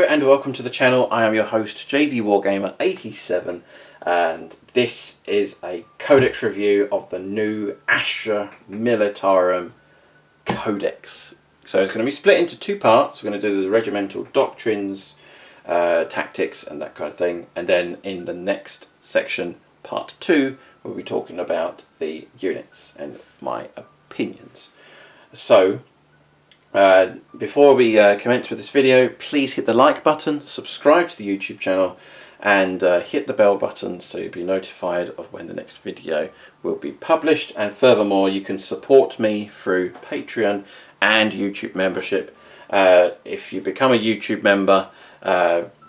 and welcome to the channel. I am your host JB Wargamer 87 and this is a Codex review of the new Astra Militarum Codex. So it's going to be split into two parts. We're going to do the Regimental Doctrines, tactics and that kind of thing, and then in the next section, part 2, we'll be talking about the units and my opinions. So before we commence with this video, please hit the like button, subscribe to the YouTube channel and hit the bell button so you'll be notified of when the next video will be published. And furthermore, you can support me through Patreon and YouTube membership. If you become a YouTube member,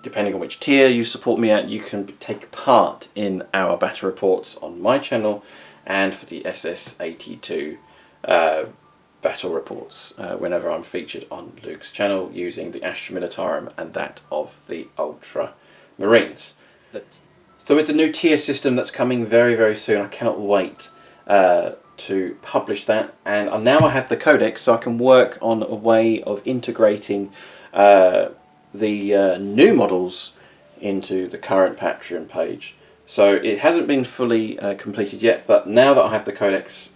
depending on which tier you support me at, you can take part in our battle reports on my channel and for the SS82 battle reports whenever I'm featured on Luke's channel using the Astra Militarum and that of the Ultramarines. So with the new tier system that's coming very soon, I cannot wait to publish that, and now I have the Codex, so I can work on a way of integrating the new models into the current Patreon page. So it hasn't been fully completed yet, but now that I have the Codex,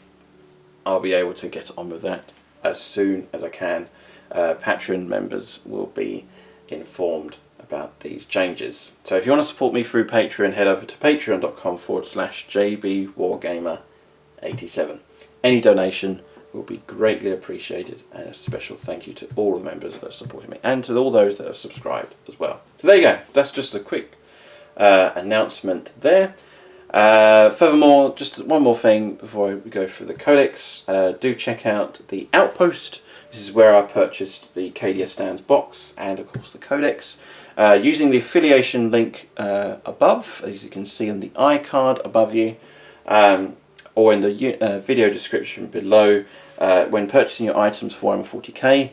I'll be able to get on with that as soon as I can. Patreon members will be informed about these changes. So if you want to support me through Patreon, head over to patreon.com/JBWargamer87. Any donation will be greatly appreciated, and a special thank you to all the members that are supporting me and to all those that have subscribed as well. So there you go, that's just a quick announcement there. Furthermore, just one more thing before we go through the Codex. Do check out the Outpost. This is where I purchased the Cadia stands box and of course the Codex, using the affiliation link above, as you can see on the iCard above you, or in the video description below. When purchasing your items for Warhammer 40K,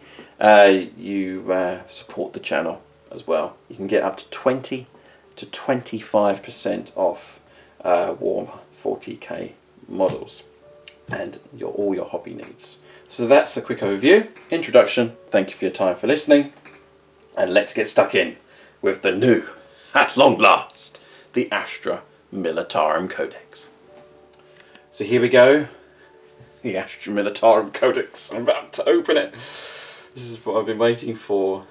you support the channel as well. You can get up to 20 to 25% off Warhammer 40K models and all your hobby needs. So that's a quick overview, introduction. Thank you for your time for listening, and let's get stuck in with the new, at long last, the Astra Militarum Codex. So here we go, the Astra Militarum Codex. I'm about to open it. This is what I've been waiting for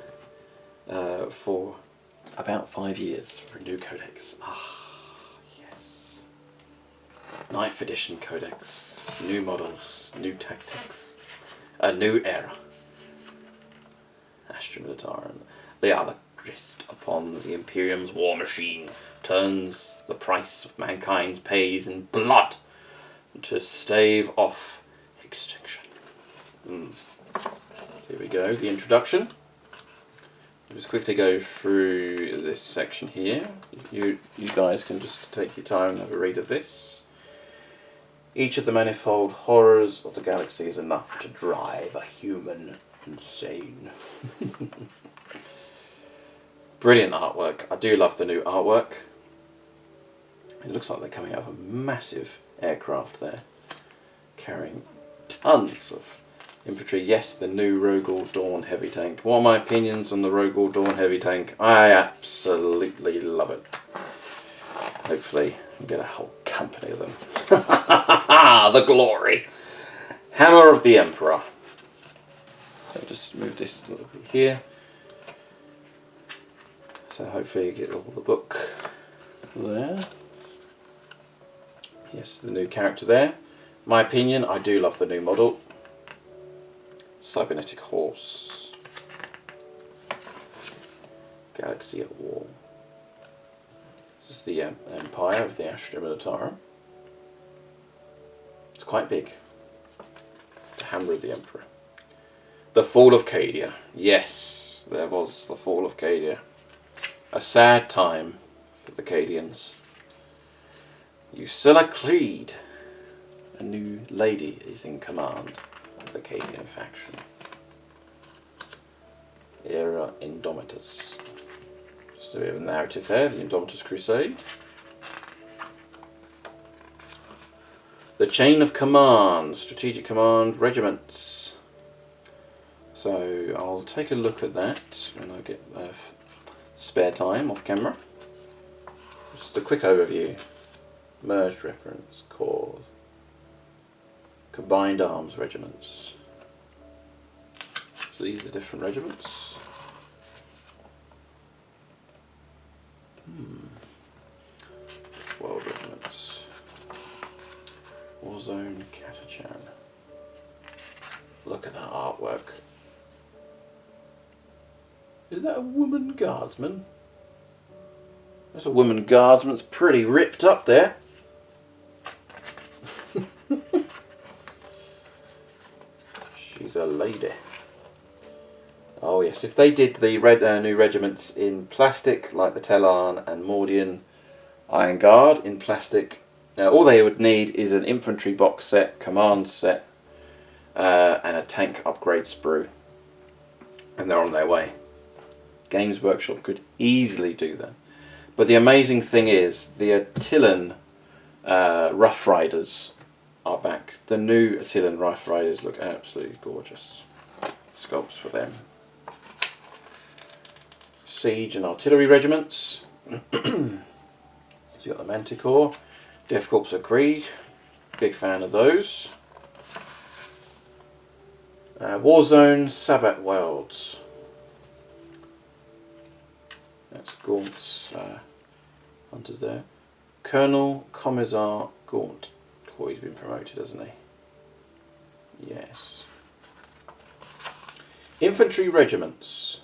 about 5 years, for a new Codex. Ninth edition Codex, new models, new tactics, a new era. Astra Militarum, the other grist upon the Imperium's war machine, turns the price of mankind pays in blood to stave off extinction. Here we go, the introduction. Just quickly go through this section here. You guys can just take your time and have a read of this. Each of the manifold horrors of the galaxy is enough to drive a human insane. Brilliant artwork. I do love the new artwork. It looks like they're coming out of a massive aircraft there, carrying tons of infantry. Yes, the new Rogol Dawn heavy tank. What are my opinions on the Rogol Dawn heavy tank? I absolutely love it. Hopefully I'll get a whole company of them. The glory. Hammer of the Emperor. So just move this a little bit here. So hopefully you get all the book there. Yes, the new character there. My opinion, I do love the new model. Cybernetic Horse. Galaxy at War. This is the Empire of the Astra Militarum. It's quite big. The Hammer of the Emperor. The Fall of Cadia. Yes, there was the Fall of Cadia. A sad time for the Cadians. Ursula, a new lady, is in command of the Cadian faction. Era Indomitus. Just a bit of a narrative there, the Indomitus Crusade. The Chain of Command, Strategic Command, Regiments. So I'll take a look at that when I get spare time off camera. Just a quick overview. Merged reference, corps, combined arms regiments. So these are different regiments. 12 regiments. Warzone Catachan. Look at that artwork. Is that a woman guardsman? That's a woman guardsman. It's pretty ripped up there. She's a lady. Oh yes, if they did the new regiments in plastic, like the Tellarn and Mordian Iron Guard in plastic, all they would need is an infantry box set, command set, and a tank upgrade sprue. And they're on their way. Games Workshop could easily do that. But the amazing thing is, the Attilan Rough Riders are back. The new Attilan Rough Riders look absolutely gorgeous. Sculpts for them. Siege and artillery regiments. You've got the Manticore, Death Corps of Krieg, big fan of those. Warzone Sabbat Worlds. That's Gaunt's hunters there. Colonel Commissar Gaunt. Oh, he's been promoted, hasn't he? Yes. Infantry regiments.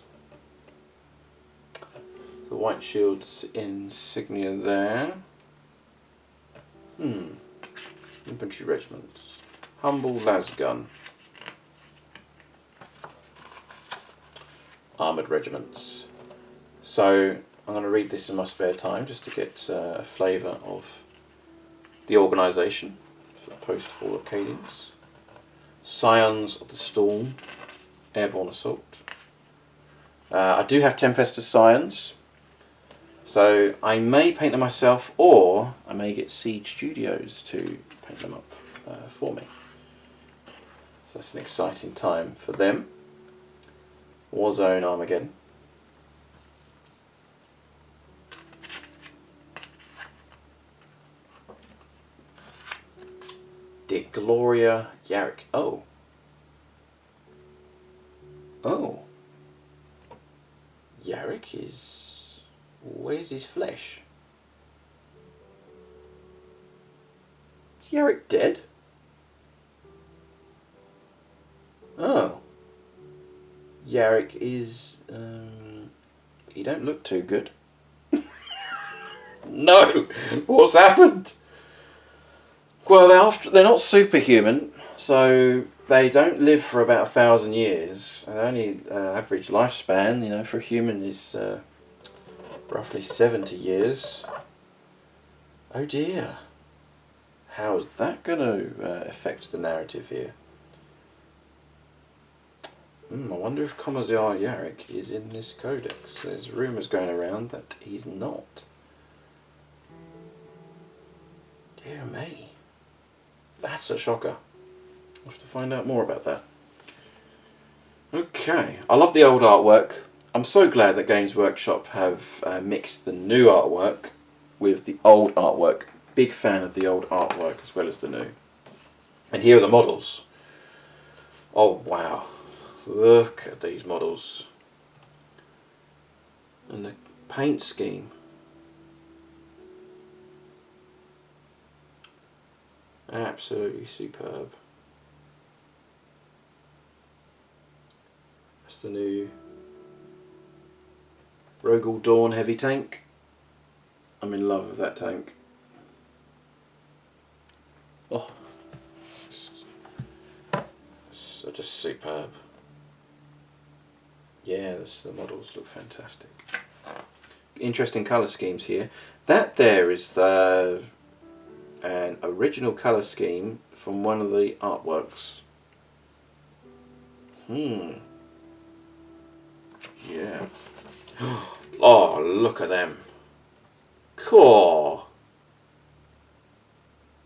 The White Shield's insignia there. Infantry regiments. Humble Lasgun. Armoured regiments. So I'm going to read this in my spare time just to get a flavour of the organisation for the post-fall Cadians. Scions of the Storm. Airborne Assault. I do have Tempestor Scions. So I may paint them myself, or I may get Siege Studios to paint them up for me. So that's an exciting time for them. Warzone Armageddon. De Gloria Yarrick. Oh. Oh. Yarrick is... Where's his flesh? Is Yarrick dead? Oh. Yarrick is... he don't look too good. No! What's happened? Well, they're not superhuman, so they don't live for about 1,000 years. And only average lifespan, you know, for a human is roughly 70 years. Oh dear. How is that going to affect the narrative here? I wonder if Commissar Yarrick is in this codex. There's rumours going around that he's not. Dear me. That's a shocker. I'll have to find out more about that. Okay, I love the old artwork. I'm so glad that Games Workshop have mixed the new artwork with the old artwork. Big fan of the old artwork as well as the new. And here are the models. Oh wow, look at these models. And the paint scheme. Absolutely superb. That's the new Rogel Dawn heavy tank. I'm in love with that tank. Oh, it's just superb. Yeah, the models look fantastic. Interesting colour schemes here. That there is an original colour scheme from one of the artworks. Yeah. Oh, look at them. Cool.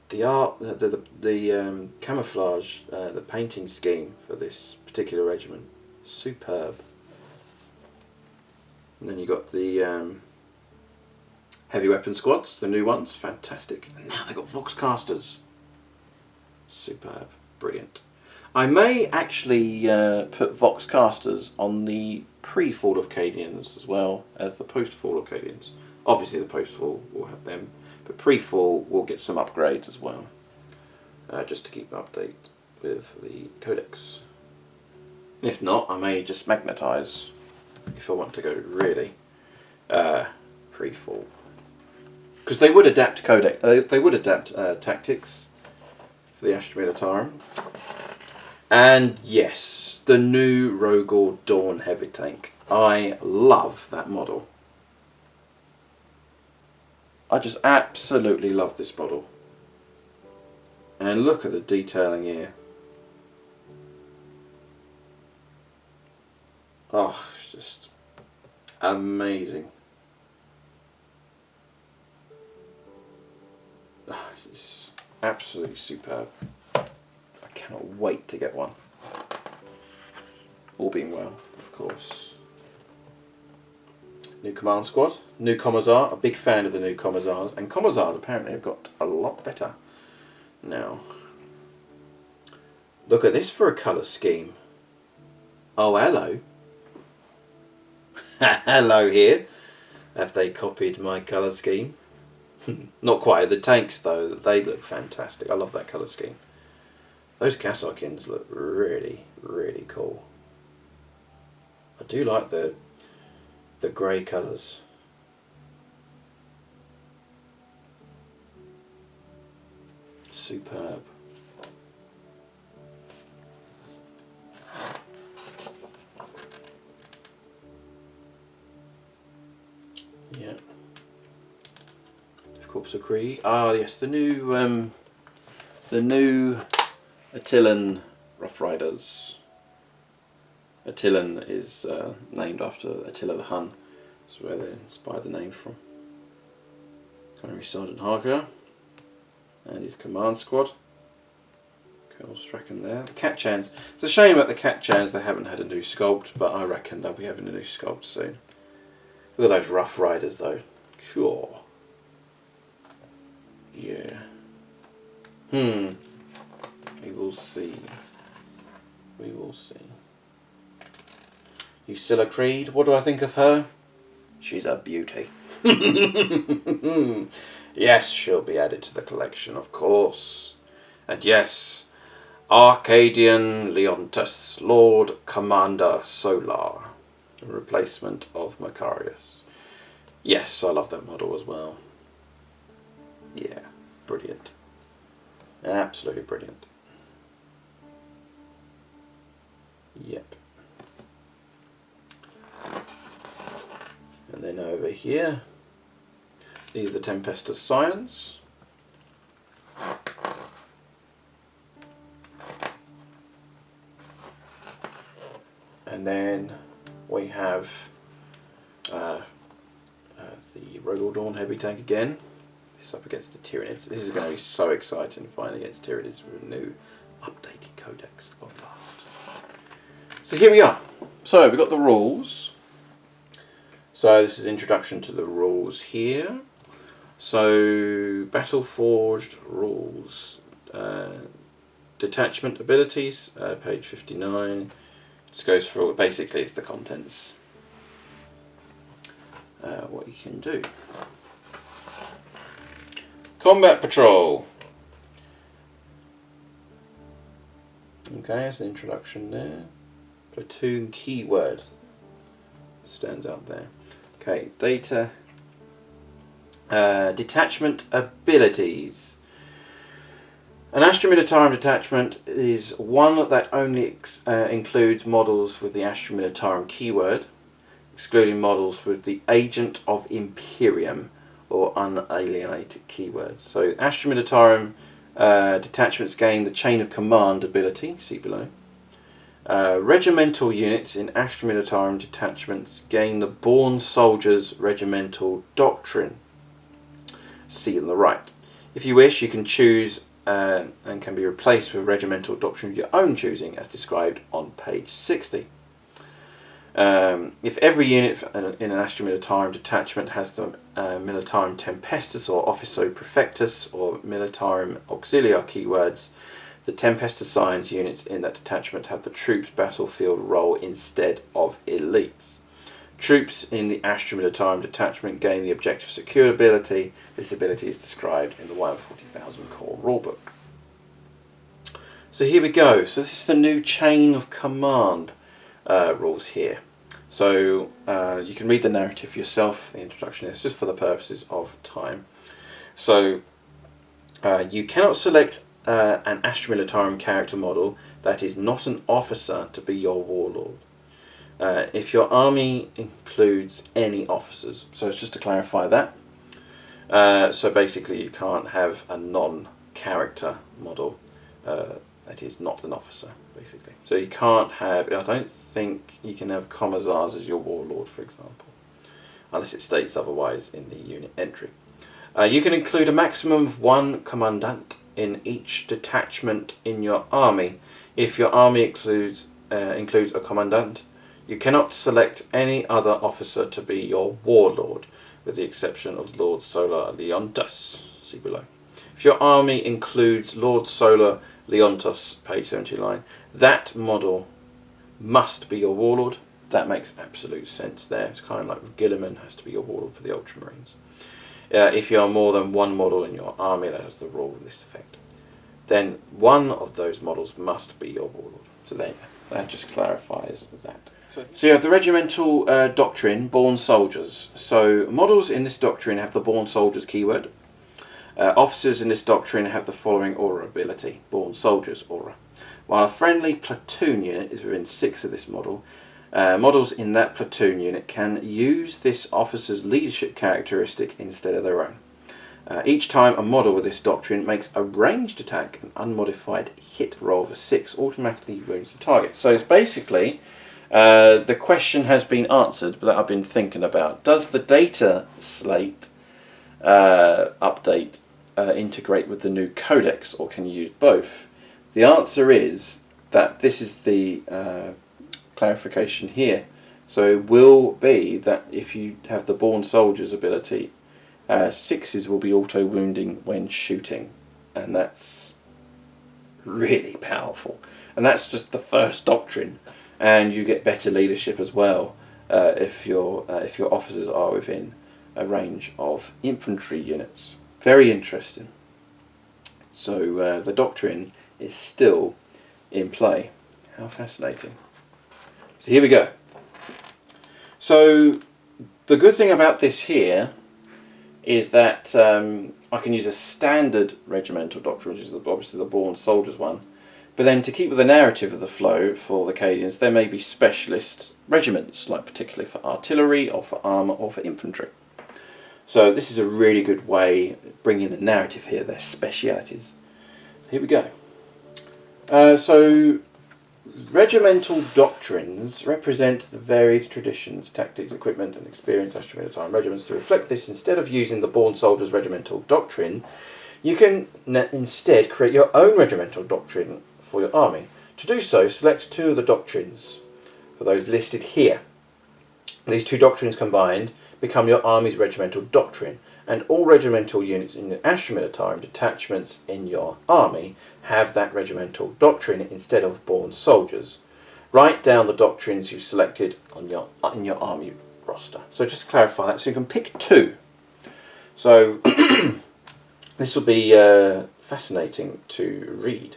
The art, the camouflage, the painting scheme for this particular regiment, superb. And then you got the heavy weapon squads, the new ones, fantastic. And now they've got Voxcasters. Superb, brilliant. I may actually put Voxcasters on the pre-fall of Cadians as well as the post-fall of Cadians. Obviously the post-fall will have them, but pre-fall will get some upgrades as well, just to keep up-to-date with the Codex. And if not, I may just magnetise if I want to go really pre-fall, because they would adapt Codex. They would adapt tactics for the Astra Militarum. And yes, the new Rogor Dawn heavy tank. I love that model. I just absolutely love this model. And look at the detailing here. Oh, it's just amazing. Oh, it's absolutely superb. I cannot wait to get one. All being well, of course. New command squad, new Commissar. A big fan of the new Commissars, and Commissars apparently have got a lot better now. Look at this for a colour scheme. Oh, hello. Hello here. Have they copied my colour scheme? Not quite. The tanks though, they look fantastic. I love that colour scheme. Those Cassokins look really, really cool. I do like the grey colours. Superb. Yeah. Of course, agree. Ah, yes, the new Attilan Rough Riders. Attilan is named after Attila the Hun. That's where they inspired the name from. Gunnery Sergeant Harker and his command squad. Colonel Strachan there. The Catchans. It's a shame that the Catchans, they haven't had a new sculpt, but I reckon they'll be having a new sculpt soon. Look at those Rough Riders though. Sure. Yeah. We will see. We will see. Usilla Creed, what do I think of her? She's a beauty. Yes, she'll be added to the collection, of course. And yes, Arcadian Leontus, Lord Commander Solar, a replacement of Macarius. Yes, I love that model as well. Yeah, brilliant. Absolutely brilliant. Yep. And then over here, these are the Tempestus Scions. And then we have the Rogor Dawn heavy tank again. This up against the Tyranids. This is going to be so exciting, fighting against Tyranids with a new updated Codex at last. So here we are. So we've got the rules. So this is introduction to the rules here. So Battle Forged rules, detachment abilities, page 59. Just goes through. Basically, it's the contents. What you can do. Combat Patrol. Okay, that's an introduction there. Platoon keyword stands out there. Okay, data. Detachment abilities. An Astra Militarum detachment is one that only includes models with the Astra Militarum keyword, excluding models with the Agent of Imperium or unalienated keywords. So Astra Militarum detachments gain the Chain of Command ability, see below. Regimental units in Astra Militarum detachments gain the Born Soldiers Regimental Doctrine, see on the right. If you wish, you can choose and can be replaced with Regimental Doctrine of your own choosing, as described on page 60. If every unit in an Astra Militarum detachment has the Militarum Tempestus or Officio Prefectus or Militarum Auxiliar keywords, the Tempest assigned units in that detachment have the troops battlefield role instead of elites. Troops in the Astra Militarum detachment gain the objective secure ability. This ability is described in the Warhammer 40,000 core rulebook. So here we go. So this is the new chain of command rules here. So you can read the narrative yourself. The introduction is just for the purposes of time. So you cannot select an Astra Militarum character model that is not an officer to be your warlord. If your army includes any officers, so it's just to clarify that. So basically you can't have a non-character model that is not an officer, basically. So you can't have, I don't think you can have commissars as your warlord, for example, unless it states otherwise in the unit entry. You can include a maximum of one commandant in each detachment in your army. If your army includes a commandant, you cannot select any other officer to be your warlord, with the exception of Lord Solar Leontus. See below. If your army includes Lord Solar Leontus, page 79, that model must be your warlord. That makes absolute sense there. It's kind of like with Guilliman has to be your warlord for the Ultramarines. If you are more than one model in your army that has the rule with this effect, then one of those models must be your warlord. So there you go. That just clarifies that. So you have the Regimental Doctrine, Born Soldiers. So models in this doctrine have the Born Soldiers keyword. Officers in this doctrine have the following aura ability, Born Soldiers aura. While a friendly platoon unit is within 6 of this model, models in that platoon unit can use this officer's leadership characteristic instead of their own. Each time a model with this doctrine makes a ranged attack, an unmodified hit roll of a 6 automatically wounds the target. So it's basically, the question has been answered, but that I've been thinking about. Does the data slate update integrate with the new Codex, or can you use both? The answer is that this is the clarification here. So it will be that if you have the Born Soldiers ability, 6s will be auto wounding when shooting, and that's really powerful. And that's just the first doctrine, and you get better leadership as well if your officers are within a range of infantry units. Very interesting. So the doctrine is still in play. How fascinating. So here we go. So the good thing about this here is that I can use a standard regimental doctrine, which is obviously the Born Soldiers one, but then to keep with the narrative of the flow for the Cadians, there may be specialist regiments, like particularly for artillery or for armour or for infantry. So this is a really good way of bringing the narrative here, their specialities. So here we go. So regimental doctrines represent the varied traditions, tactics, equipment and experience of Astra Militarum regiments. To reflect this, instead of using the Born Soldiers regimental doctrine, you can instead create your own regimental doctrine for your army. To do so, select 2 of the doctrines for those listed here. These 2 doctrines combined become your army's regimental doctrine, and all regimental units in the Astra Militarum detachments in your army have that regimental doctrine instead of Born Soldiers. Write down the doctrines you selected on in your army roster. So just to clarify that, so you can pick 2. So this will be fascinating to read.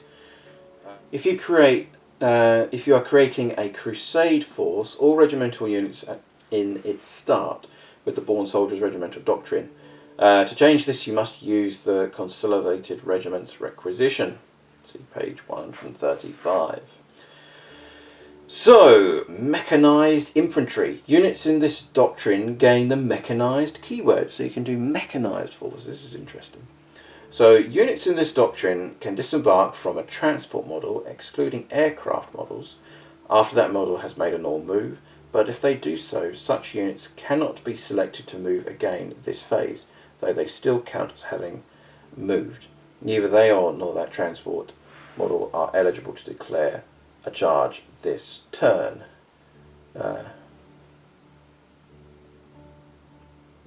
If you are creating a crusade force, all regimental units in its start with the Born Soldiers regimental doctrine. To change this, you must use the Consolidated Regiments requisition. See page 135. So, mechanized infantry. Units in this doctrine gain the mechanized keyword, so you can do mechanized forces. This is interesting. So, units in this doctrine can disembark from a transport model, excluding aircraft models, after that model has made a normal move, but if they do so, such units cannot be selected to move again this phase, though they still count as having moved. Neither they nor that transport model are eligible to declare a charge this turn.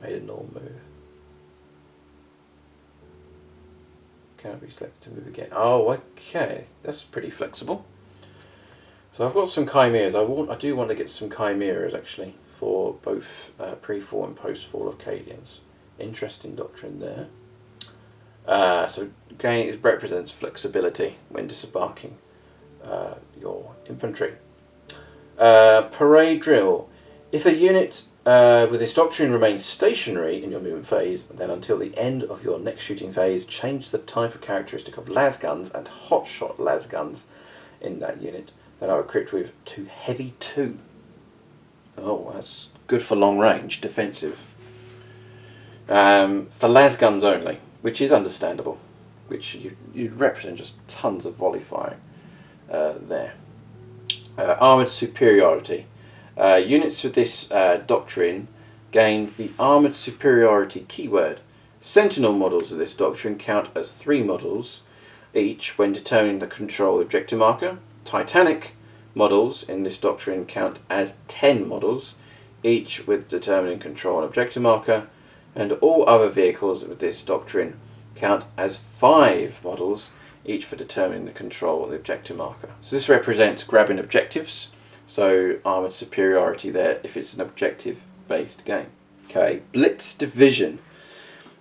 Made a null move. Can't be selected to move again. Oh, okay. That's pretty flexible. So I've got some chimeras. I do want to get some chimeras actually for both pre-fall and post-fall of Cadians. Interesting doctrine there. So again, it represents flexibility when disembarking your infantry. Parade drill. If a unit with this doctrine remains stationary in your movement phase, then until the end of your next shooting phase, change the type of characteristic of las guns and hotshot las guns in that unit that are equipped with to heavy 2. Oh, that's good for long range, defensive. For las guns only, which is understandable, which you represent just tons of volley firing there. Armoured superiority. Units with this doctrine gain the armoured superiority keyword. Sentinel models of this doctrine count as 3 models each when determining the control objective marker. Titanic models in this doctrine count as 10 models each with determining control and objective marker, and all other vehicles with this doctrine count as 5 models each for determining the control and the objective marker. So this represents grabbing objectives, so armoured superiority there if it's an objective based game. Okay, Blitz Division.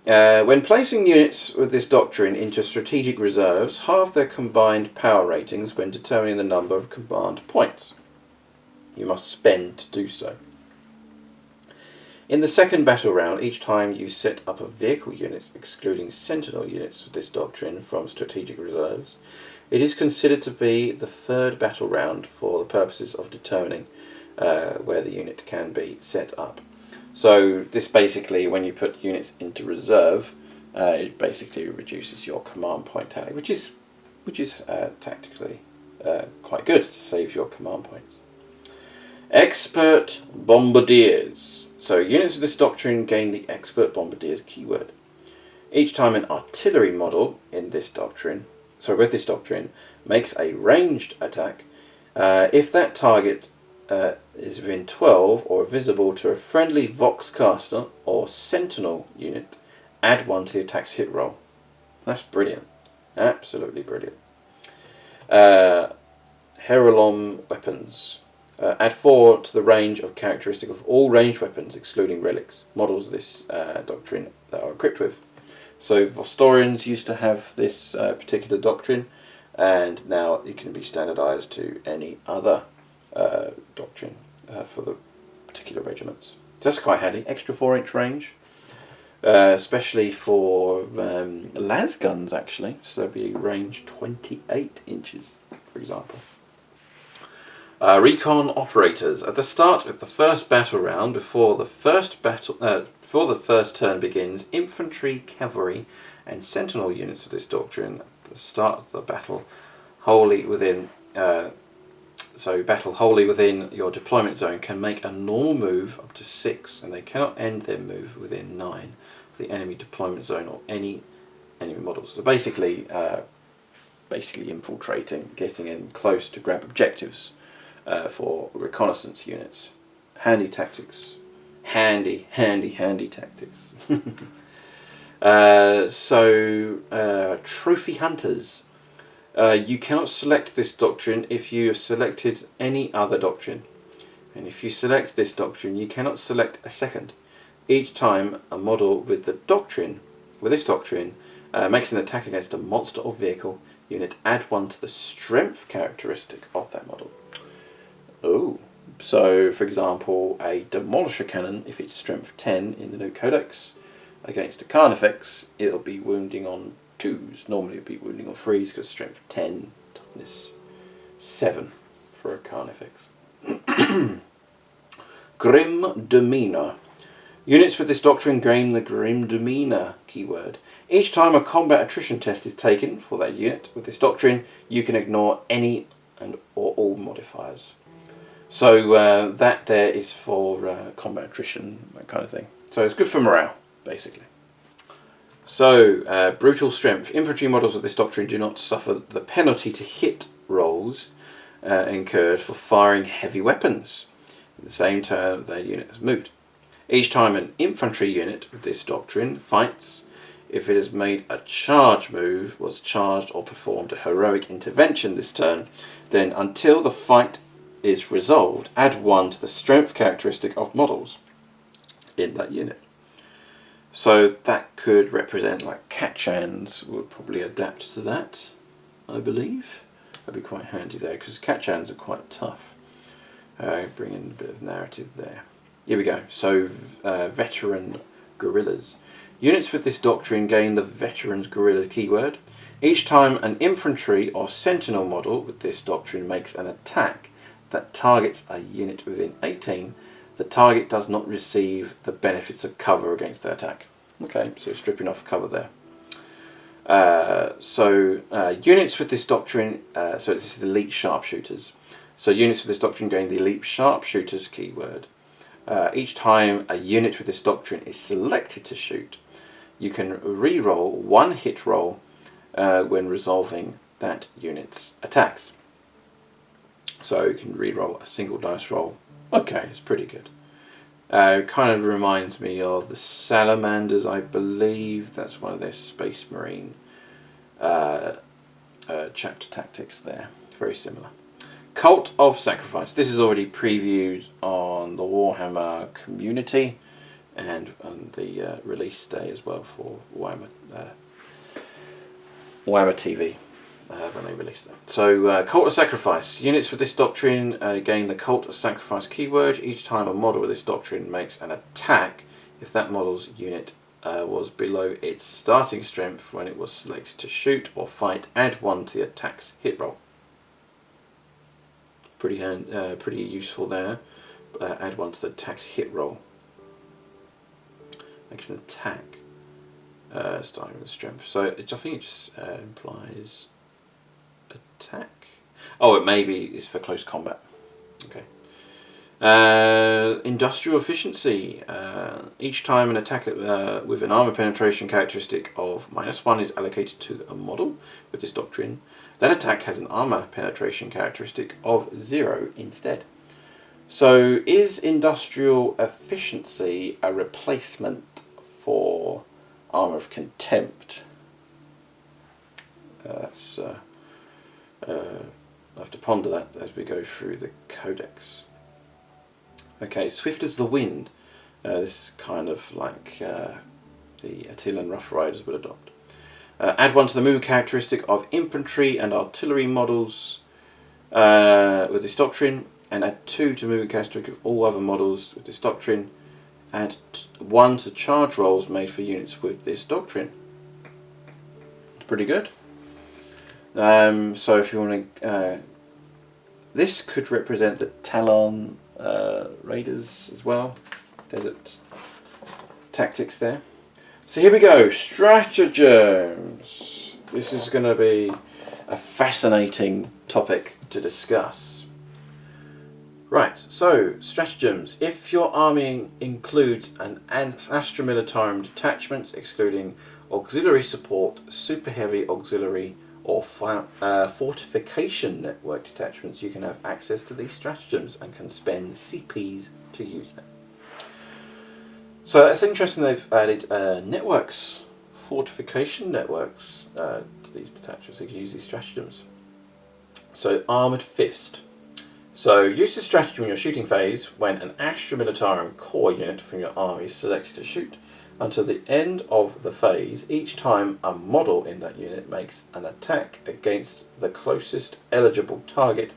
When placing units with this doctrine into strategic reserves, halve their combined power ratings when determining the number of command points you must spend to do so. In the second battle round, each time you set up a vehicle unit, excluding sentinel units with this doctrine from strategic reserves, it is considered to be the third battle round for the purposes of determining where the unit can be set up. So this basically, when you put units into reserve, it basically reduces your command point tally, which is tactically quite good to save your command points. Expert bombardiers. So units of this doctrine gain the expert bombardiers keyword. Each time an artillery model in this doctrine, with this doctrine, makes a ranged attack, if that target is within 12 or visible to a friendly Voxcaster or Sentinel unit, add 1 to the attack's hit roll. That's brilliant. Absolutely brilliant. Herolom weapons. Add 4 to the range of characteristic of all ranged weapons, excluding relics, models of this doctrine that are equipped with. So Vostorians used to have this particular doctrine, and now it can be standardized to any other doctrine for the particular regiments. So that's quite handy. Extra 4-inch range, especially for las guns actually. So there'll be range 28 inches, for example. Recon operators. At the start of the first battle round, before the first turn begins, infantry, cavalry, and sentinel units of this doctrine at the start of the battle wholly within your deployment zone can make a normal move up to 6, and they cannot end their move within 9 of the enemy deployment zone or any enemy models. So basically infiltrating, getting in close to grab objectives for reconnaissance units. Handy tactics. Handy tactics. Trophy hunters. You cannot select this doctrine if you have selected any other doctrine. And if you select this doctrine, you cannot select a second. Each time a model with this doctrine makes an attack against a monster or vehicle unit, add 1 to the strength characteristic of that model. Oh, so for example, a demolisher cannon, if it's strength 10 in the new Codex, against a Carnifex, it'll be wounding on 2s. Normally it'll be wounding on 3s because strength 10, toughness 7 for a Carnifex. Grim Demeanor. Units with this doctrine gain the Grim Demeanor keyword. Each time a combat attrition test is taken for that unit with this doctrine, you can ignore any and or all modifiers. So that there is for combat attrition, that kind of thing. So it's good for morale, basically. So, brutal strength. Infantry models of this doctrine do not suffer the penalty to hit rolls incurred for firing heavy weapons in the same turn their unit has moved. Each time an infantry unit with this doctrine fights, if it has made a charge move, was charged or performed a heroic intervention this turn, then until the fight is resolved, add 1 to the strength characteristic of models in that unit. So that could represent, like, Cadians would probably adapt to that, I believe. That'd be quite handy there, because Cadians are quite tough. Bring in a bit of narrative there. Here we go. So, veteran guerrillas. Units with this doctrine gain the veteran's guerrilla keyword. Each time an infantry or sentinel model with this doctrine makes an attack that targets a unit within 18, the target does not receive the benefits of cover against the attack. Okay, so stripping off cover there. Units with this doctrine, so this is the elite sharpshooters. So units with this doctrine gain the elite sharpshooters keyword. Each time a unit with this doctrine is selected to shoot, you can re-roll 1 hit roll when resolving that unit's attacks. So you can re-roll a single dice roll. Okay, it's pretty good. Kind of reminds me of the Salamanders, I believe. That's one of their Space Marine chapter tactics there. Very similar. Cult of Sacrifice. This is already previewed on the Warhammer community and on the release day as well for Warhammer TV when they released that. So Cult of Sacrifice. Units with this doctrine gain the Cult of Sacrifice keyword each time a model with this doctrine makes an attack if that model's unit was below its starting strength when it was selected to shoot or fight. Add 1 to the attack's hit roll. Pretty useful there. Add 1 to the attack's hit roll. Makes an attack starting with strength. So I think it just implies attack. Oh, it maybe is for close combat. Okay. Industrial efficiency. Each time an attack with an armor penetration characteristic of -1 is allocated to a model with this doctrine, that attack has an armor penetration characteristic of 0 instead. So is industrial efficiency a replacement for armor of contempt? I'll have to ponder that as we go through the Codex. Okay, swift as the wind. This is kind of like the Attilan Rough Riders would adopt. Add 1 to the move characteristic of infantry and artillery models with this doctrine, and add 2 to movement characteristic of all other models with this doctrine. Add 1 to charge rolls made for units with this doctrine. It's pretty good. So if you want to, this could represent the Talon Raiders as well. Desert tactics there. So here we go, stratagems. This is going to be a fascinating topic to discuss. Right, so stratagems. If your army includes an Astra Militarum detachments, excluding auxiliary support, super heavy auxiliary, or fortification network detachments, you can have access to these stratagems and can spend CPs to use them. So it's interesting they've added networks, fortification networks to these detachments, so you can use these stratagems. So Armoured Fist. So use this stratagem in your shooting phase when an Astra Militarum core unit from your army is selected to shoot. Until the end of the phase, each time a model in that unit makes an attack against the closest eligible target,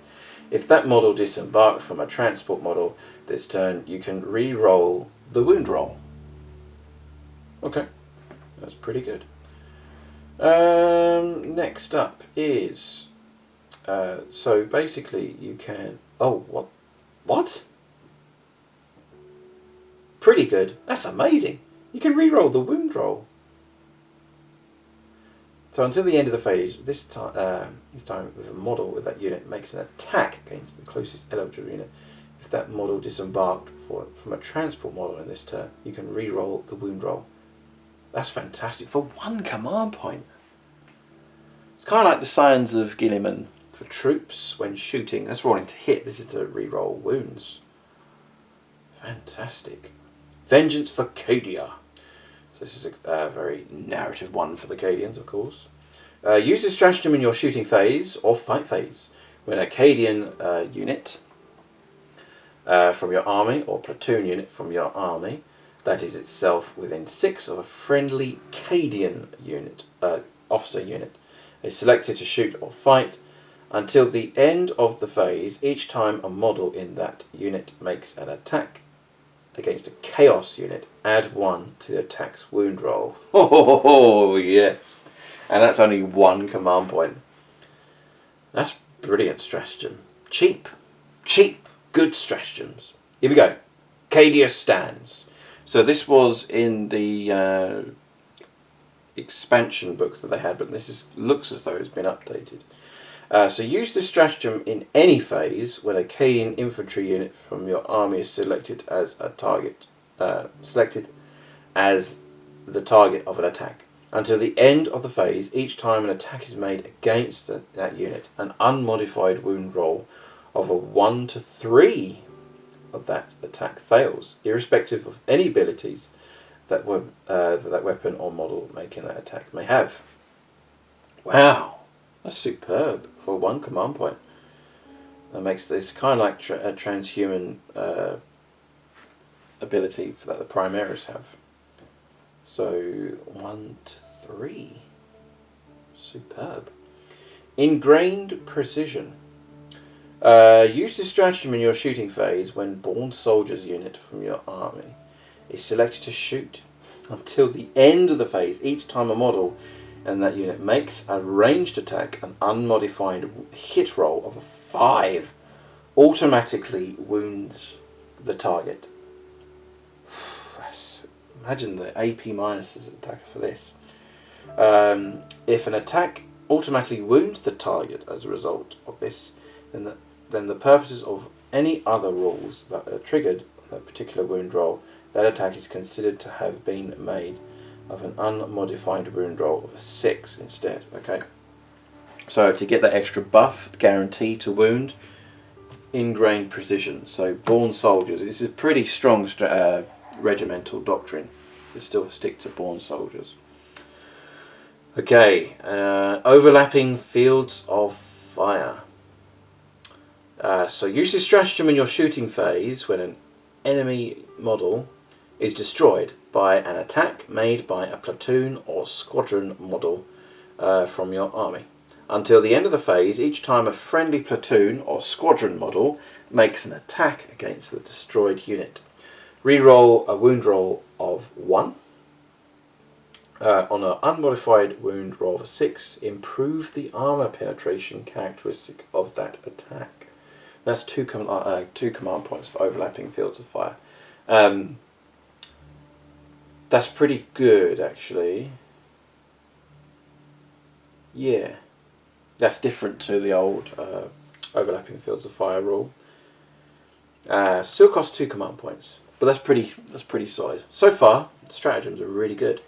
if that model disembarked from a transport model this turn, you can re-roll the wound roll. Okay, that's pretty good. Next up is, so basically you can, oh, what? Pretty good, that's amazing. You can re-roll the wound roll. So until the end of the phase, this time with a model with that unit makes an attack against the closest eligible unit. If that model disembarked from a transport model in this turn, you can re-roll the wound roll. That's fantastic for 1 command point. It's kind of like the Signs of Guilliman for troops when shooting. That's rolling to hit. This is to re-roll wounds. Fantastic. Vengeance for Cadia. So this is a very narrative one for the Cadians, of course. Use this stratagem in your shooting phase or fight phase when a Cadian unit from your army or platoon unit from your army that is itself within 6 of a friendly Cadian unit, officer unit, is selected to shoot or fight until the end of the phase. Each time a model in that unit makes an attack against a chaos unit, add 1 to the attack's wound roll. Oh yes, and that's only 1 command point. That's brilliant stratagem. Cheap, good stratagems. Here we go. Cadia stands. So this was in the expansion book that they had, but looks as though it's been updated. So use this stratagem in any phase when a Cadian infantry unit from your army is selected as a target, selected as the target of an attack. Until the end of the phase, each time an attack is made against that unit, an unmodified wound roll of a 1 to 3 of that attack fails, irrespective of any abilities that that weapon or model making that attack may have. Wow, that's superb for 1 command point. That makes this kind of like a transhuman ability that the Primaris have. So 1 to 3, superb. Ingrained precision. Use this stratagem in your shooting phase when Born Soldiers unit from your army is selected to shoot. Until the end of the phase, each time a model and that unit makes a ranged attack, an unmodified hit roll of a 5 automatically wounds the target. Imagine the AP minus as an attacker for this. If an attack automatically wounds the target as a result of this, then the purposes of any other rules that are triggered on that particular wound roll, that attack is considered to have been made of an unmodified wound roll of a 6 instead. Okay. So to get that extra buff, guarantee to wound, ingrained precision. So Born Soldiers. This is pretty strong regimental doctrine to still stick to Born Soldiers. Okay, overlapping fields of fire. So use this stratagem in your shooting phase when an enemy model is destroyed by an attack made by a platoon or squadron model from your army. Until the end of the phase, each time a friendly platoon or squadron model makes an attack against the destroyed unit, reroll a wound roll of 1. On an unmodified wound roll of 6, improve the armor penetration characteristic of that attack. That's 2 command points for overlapping fields of fire. That's pretty good, actually. Yeah, that's different to the old overlapping fields of fire rule. Still costs 2 command points, but that's pretty solid. So far, the stratagems are really good.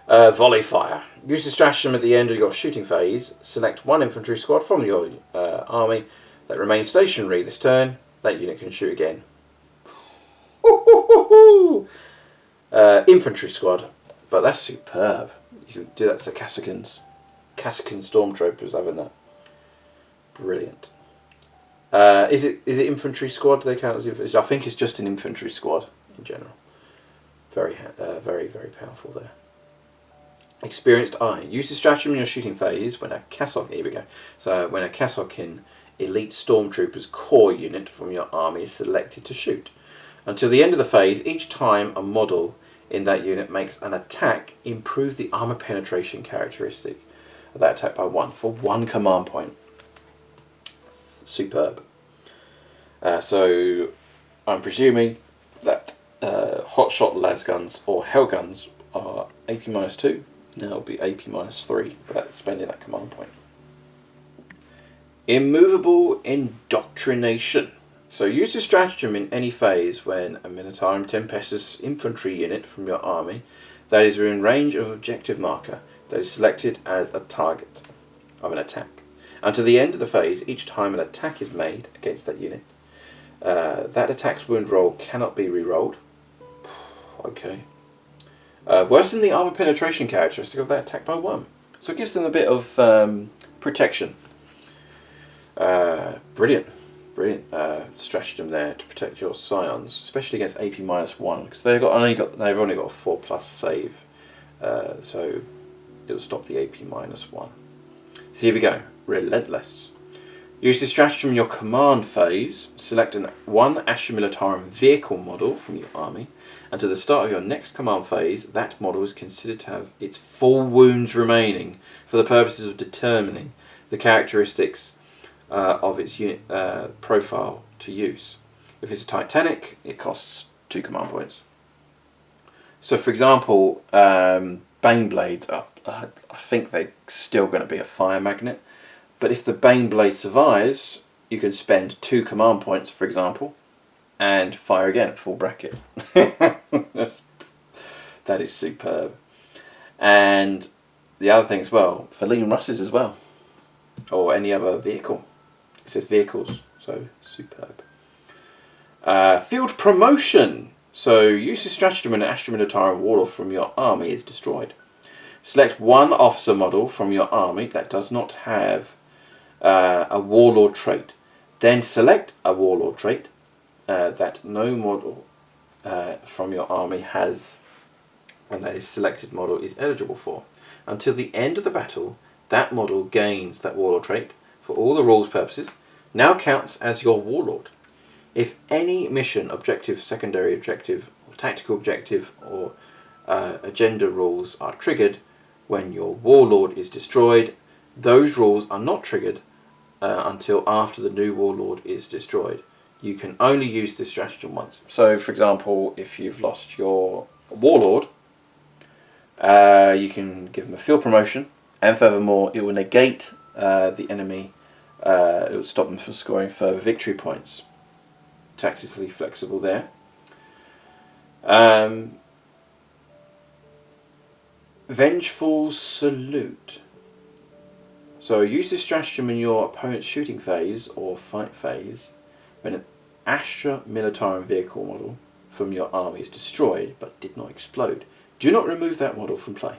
Volley fire. Use the stratagem at the end of your shooting phase. Select 1 infantry squad from your army that remains stationary this turn. That unit can shoot again. Infantry squad, but that's superb. You can do that to Cassicans. Cassican stormtroopers having that. Brilliant. Is it infantry squad? Do they count as infantry? I think it's just an infantry squad in general. Very powerful there. Experienced Eye. Use the stratagem in your shooting phase when a Cassock. Here we go. So when a Cassockin elite stormtroopers core unit from your army is selected to shoot. Until the end of the phase, each time a model in that unit makes an attack, improve the armor penetration characteristic of that attack by 1 for 1 command point. Superb. So I'm presuming that hotshot las guns or hell guns are AP minus 2. Now it'll be AP minus 3 without spending that command point. Immovable Indoctrination. So use this stratagem in any phase when a Militarum Tempestus infantry unit from your army that is within range of objective marker that is selected as a target of an attack. Until the end of the phase, each time an attack is made against that unit, that attack's wound roll cannot be re-rolled. Okay. Worse than the armor penetration characteristic of their attack by 1. So it gives them a bit of protection. Brilliant. Brilliant stratagem there to protect your scions, especially against AP -1, because they've only got a 4+ save, so it'll stop the AP -1. So here we go. Relentless. Use this stratagem in your command phase. Select one Astra Militarum vehicle model from your army, and to the start of your next command phase, that model is considered to have its full wounds remaining for the purposes of determining the characteristics of its unit profile to use. If it's a Titanic, it costs 2 command points. So, for example, Baneblades I think they're still going to be a fire magnet. But if the Baneblade survives, you can spend 2 command points, for example, and fire again, full bracket. That is superb. And the other thing as well, for lean Russes as well, or any other vehicle. It says vehicles, so superb. Field promotion. So use this stratagem when an Astra Militarum warlord from your army is destroyed. Select one officer model from your army that does not have a warlord trait. Then select a warlord trait that no model from your army has, and that is selected model is eligible for. Until the end of the battle, that model gains that warlord trait for all the rules purposes, now counts as your warlord. If any mission, objective, secondary objective, or tactical objective, or agenda rules are triggered when your warlord is destroyed, those rules are not triggered until after the new warlord is destroyed. You can only use this stratagem once. So, for example, if you've lost your warlord, you can give them a field promotion, and furthermore, it will negate the enemy. It will stop them from scoring further victory points. Tactically flexible there. Vengeful salute. So use this stratagem in your opponent's shooting phase or fight phase when an Astra Militarum vehicle model from your army is destroyed but did not explode. Do not remove that model from play.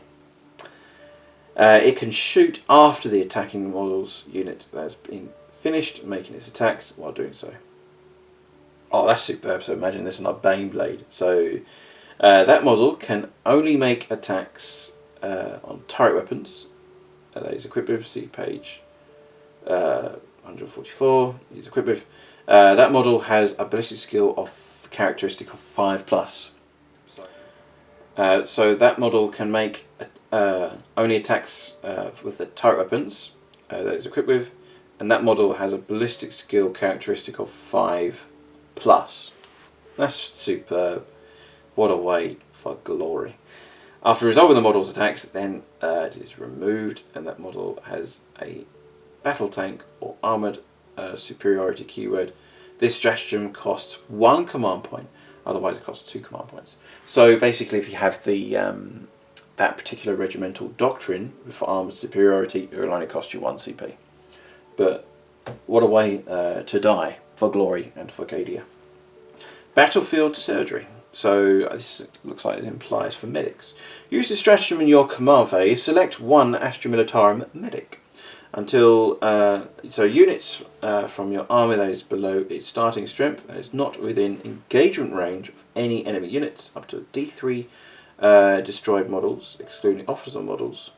It can shoot after the attacking model's unit that has been finished making its attacks while doing so. Oh, that's superb. So imagine this on a Baneblade. So that model can only make attacks on turret weapons. That is equipped with, see page 144. He's equipped with. That model has a ballistic skill of characteristic of 5+. So that model can make only attacks with the turret weapons that it's equipped with, and that model has a ballistic skill characteristic of 5+. That's superb. What a way for glory. After resolving the model's attacks, then it is removed, and that model has a battle tank or armoured superiority keyword. This stratagem costs 1 command point, otherwise it costs 2 command points. So basically, if you have the that particular regimental doctrine for armoured superiority, it will only cost you 1 CP. But what a way to die for glory and for Cadia. Battlefield surgery. So this looks like it implies for medics. Use the stratagem in your command phase. Select one Astra Militarum medic. Until so units from your army that is below its starting strength, that is not within engagement range of any enemy units, up to D3 destroyed models, excluding officer models,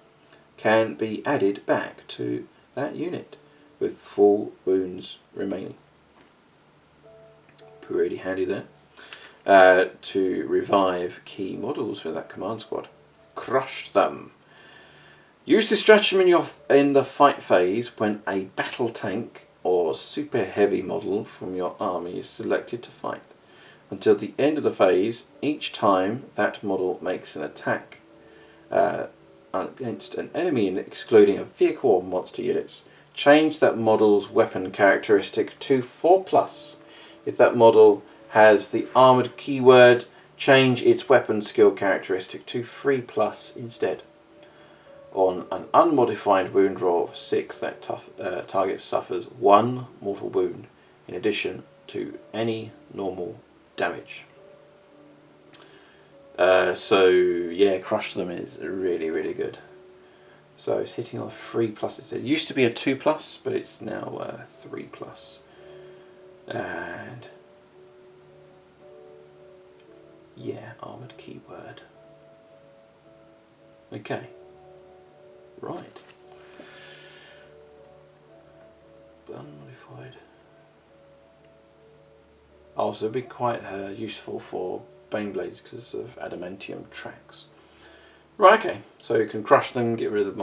can be added back to that unit with full wounds remaining. Pretty handy there. To revive key models for that command squad. Crush them. Use this stratagem in the fight phase when a battle tank or super heavy model from your army is selected to fight. Until the end of the phase, each time that model makes an attack against an enemy unit, excluding a vehicle or monster units, change that model's weapon characteristic to 4+. If that model has the armoured keyword, change its weapon skill characteristic to 3+ instead. On an unmodified wound roll of 6, that target suffers 1 mortal wound in addition to any normal damage. So yeah, crush them is really, really good. So it's hitting on a 3+. It used to be a 2+, but it's now 3+. And yeah, armoured keyword. Okay. Right. Unmodified. Also, it'd be quite useful for Baneblades because of adamantium tracks. Right, okay. So you can crush them, get rid of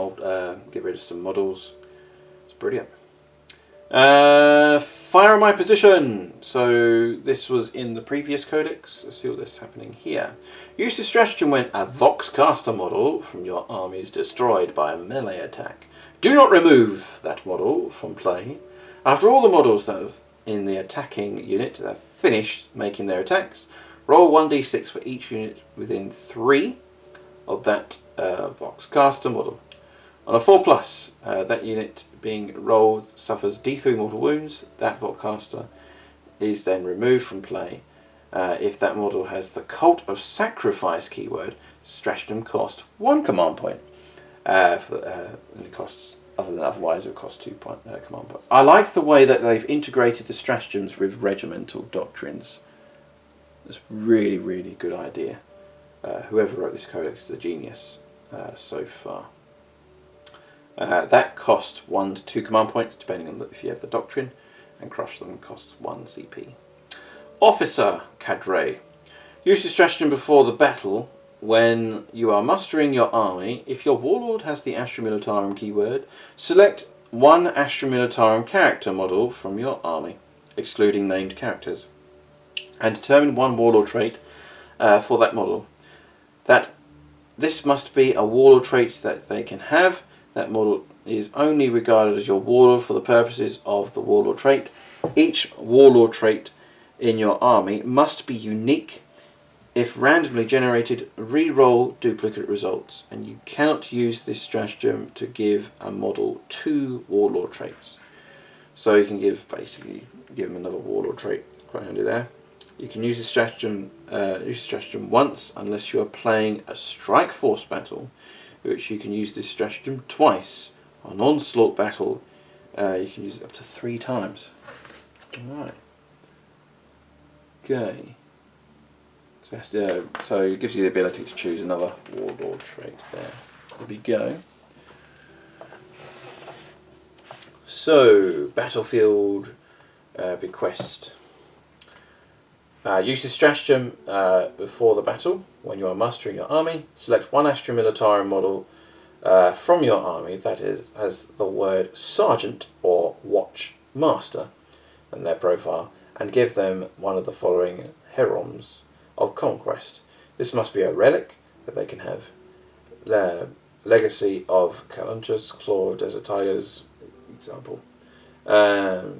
get rid of some models. It's brilliant. Fire on my position. So this was in the previous codex. Let's see what's happening here. Use the stratagem when a Voxcaster model from your army is destroyed by a melee attack. Do not remove that model from play. After all the models that are in the attacking unit have finished making their attacks, roll 1d6 for each unit within 3 of that Voxcaster model. On a 4+, that unit being rolled suffers d3 mortal wounds. That Voxcaster is then removed from play. If that model has the Cult of Sacrifice keyword, stratagem cost 1 command point. And it costs, otherwise it would cost 2 command points. I like the way that they've integrated the stratagems with regimental doctrines. It's really, really good idea. Whoever wrote this codex is a genius so far. That costs 1 to 2 command points depending on if you have the doctrine, and crush them costs 1 CP. Officer Cadre. Use the stratagem before the battle when you are mustering your army. If your warlord has the Astra Militarum keyword, select one Astra Militarum character model from your army, excluding named characters, and determine one warlord trait for that model. This must be a warlord trait that they can have. That model is only regarded as your warlord for the purposes of the warlord trait. Each warlord trait in your army must be unique. If randomly generated, re-roll duplicate results, and you cannot use this stratagem to give a model 2 warlord traits. So you can basically give them another warlord trait. Quite handy there. You can use the stratagem once unless you are playing a strike force battle, which you can use this stratagem twice. On onslaught battle, you can use it up to 3 times. Alright. Okay. So it gives you the ability to choose another warlord trait there. There we go. So, battlefield bequest. Use the stratagem before the battle. When you are mustering your army, select one Astra Militarum model from your army that has the word Sergeant or Watch Master in their profile, and give them one of the following Heroms of Conquest. This must be a relic that they can have. Legacy of Calunchus, Claw of Desert Tigers, example. Relic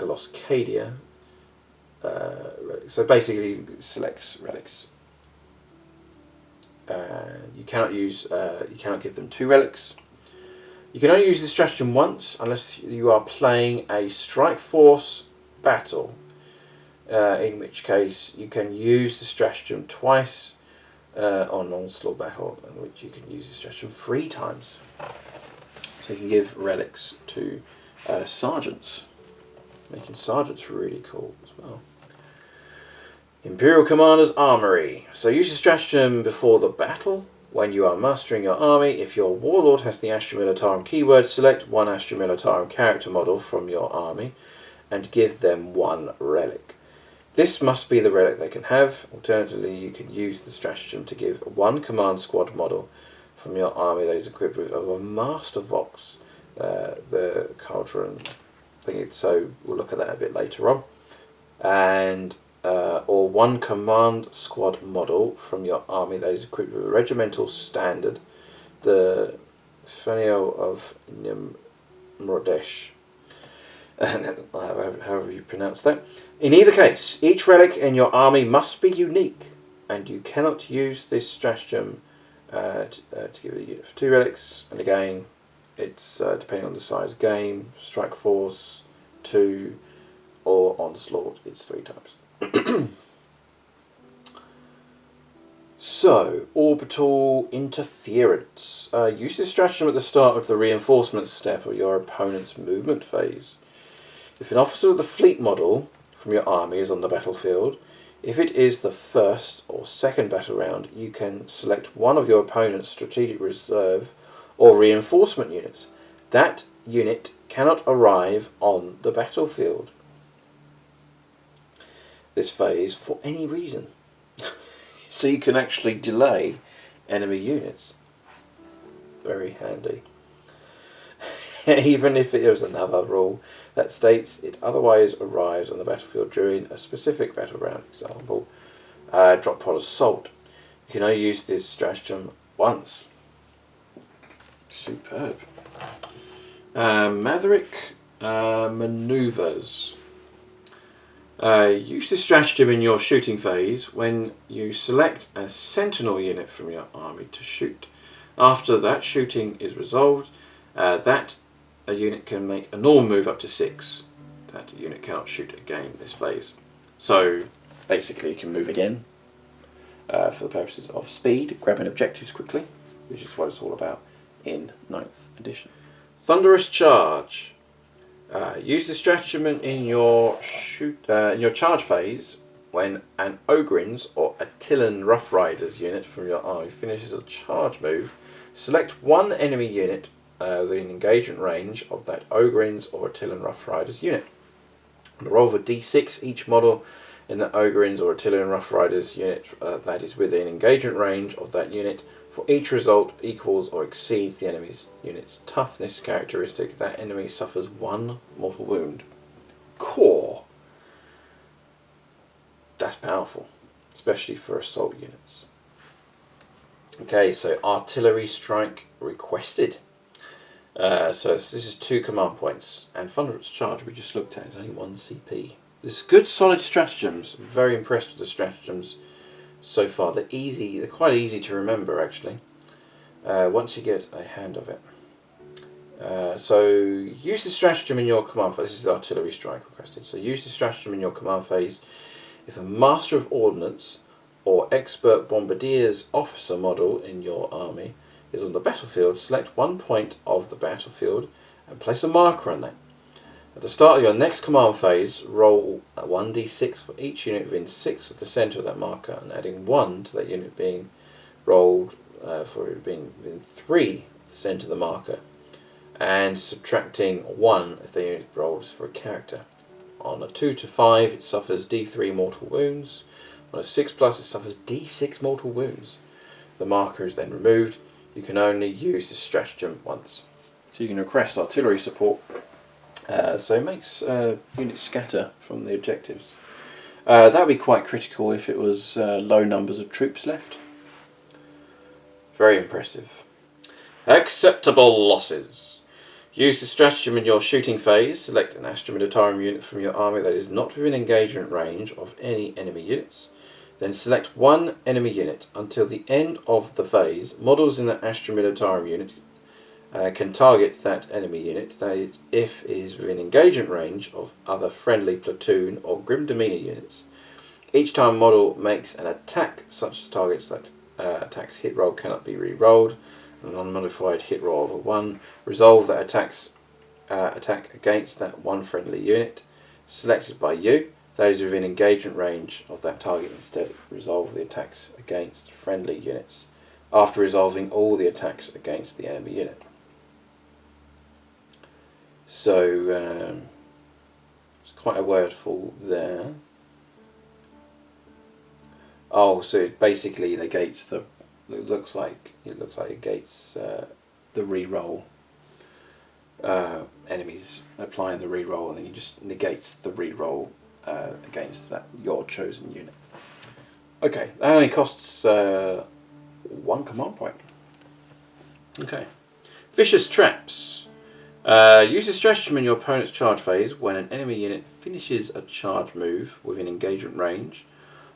of Lost Cadia. So basically selects relics. You cannot give them 2 relics. You can only use this stratagem once unless you are playing a strike force battle, in which case you can use the stratagem twice on onslaught battle, in which you can use the stratagem 3 times. So you can give relics to sergeants, making sergeants really cool as well. Imperial Commander's Armory. So use the stratagem before the battle. When you are mustering your army, if your warlord has the Astra Militarum keyword, select one Astra Militarum character model from your army and give them 1 relic. This must be the relic they can have. Alternatively, you can use the stratagem to give 1 command squad model from your army that is equipped with a Master Vox, the Cauldron thing. So we'll look at that a bit later on. And or 1 command squad model from your army that is equipped with a regimental standard, the Svenio of Nimrodesh, however you pronounce that. In either case, each relic in your army must be unique, and you cannot use this stratagem to give a unit for 2 relics. And again, it's depending on the size game, strike force 2, or onslaught, it's 3 times. So, orbital interference. Use this stratagem at the start of the reinforcement step of your opponent's movement phase. If an officer of the fleet model from your army is on the battlefield, if it is the first or second battle round, you can select one of your opponent's strategic reserve or reinforcement units. That unit cannot arrive on the battlefield this phase for any reason. So you can actually delay enemy units. Very handy. Even if it is another rule that states it otherwise arrives on the battlefield during a specific battle round, example, drop pod assault. You can only use this stratagem once. Superb. Maverick maneuvers. Use this stratagem in your shooting phase when you select a sentinel unit from your army to shoot. After that shooting is resolved, a unit can make a normal move up to 6. That unit cannot shoot again this phase. So basically you can move again for the purposes of speed, grabbing objectives quickly, which is what it's all about in 9th edition. Thunderous Charge. Use the stratagem in your charge phase when an Ogrins or Attilan Rough Riders unit from your army finishes a charge move. Select one enemy unit within engagement range of that Ogrins or Attilan Rough Riders unit. And roll for d6 each model in the Ogrins or Attilan Rough Riders unit that is within engagement range of that unit. For each result equals or exceeds the enemy's unit's toughness characteristic, that enemy suffers 1 mortal wound. Core. That's powerful, especially for assault units. Okay, so artillery strike requested. So this is 2 command points, and Thunderous Charge we just looked at is only 1 CP. This is good, solid stratagems. I'm very impressed with the stratagems so far. They're quite easy to remember actually, once you get a hand of it. So use the stratagem in your command phase. This is artillery strike requested. So use the stratagem in your command phase if a Master of Ordnance or Expert Bombardiers officer model in your army is on the battlefield. Select one point of the battlefield and place a marker on that. At the start of your next command phase, roll 1d6 for each unit within 6 of the centre of that marker, and adding 1 to that unit being rolled for it being within 3 of the centre of the marker, and subtracting 1 if the unit rolls for a character. On a 2 to 5 it suffers d3 mortal wounds. On a 6+ it suffers d6 mortal wounds. The marker is then removed. You can only use this stratagem once. So you can request artillery support. So it makes units scatter from the objectives. That would be quite critical if it was low numbers of troops left. Very impressive. Acceptable losses. Use the stratagem in your shooting phase. Select an Astra Militarum unit from your army that is not within engagement range of any enemy units. Then select one enemy unit. Until the end of the phase, models in the Astra Militarum unit can target that enemy unit that is, if it is within engagement range of other friendly platoon or grim demeanor units. Each time a model makes an attack such as targets that attack's hit roll cannot be re-rolled, an unmodified hit roll of 1, resolve that attack against that one friendly unit selected by you that is within engagement range of that target. Instead, resolve the attacks against friendly units after resolving all the attacks against the enemy unit. So it's quite a wordful there. Oh, so it basically negates the. It looks like it negates the re-roll. Enemies applying the re-roll, and then you just negates the re-roll against that your chosen unit. Okay, that only costs 1 command point. Okay, vicious traps. Use the stratagem in your opponent's charge phase when an enemy unit finishes a charge move within engagement range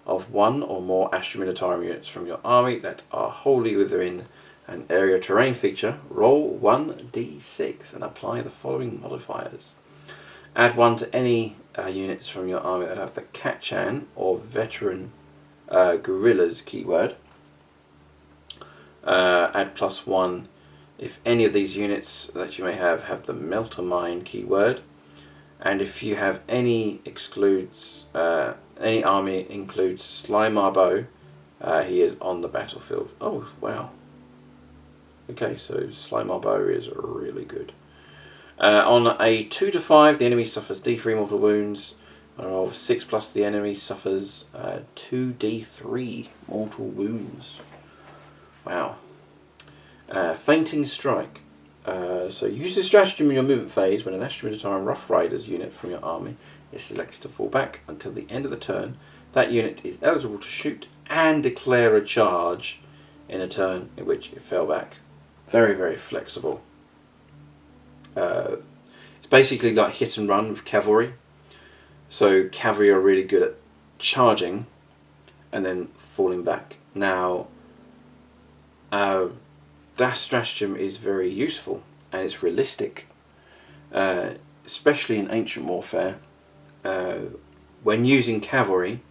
of 1 or more Astra Militarum units from your army that are wholly within an area terrain feature. Roll 1d6 and apply the following modifiers. Add 1 to any units from your army that have the Kachan or veteran guerrillas keyword. Add +1 if any of these units that you may have the melter mine keyword, and if you have any any army includes Slimer Bow, he is on the battlefield. Oh wow. Okay, so Slimer Bow is really good. On a 2 to 5, the enemy suffers D3 mortal wounds. On a 6 plus, the enemy suffers 2d3 mortal wounds. Wow. Fainting Strike. So use this stratagem in your movement phase when an Astra Militarum Rough Riders unit from your army is selected to fall back until the end of the turn. That unit is eligible to shoot and declare a charge in a turn in which it fell back. Very, very flexible. It's basically like hit and run with cavalry. So cavalry are really good at charging and then falling back. Now, that stratagem is very useful and it's realistic, especially in ancient warfare. When using cavalry,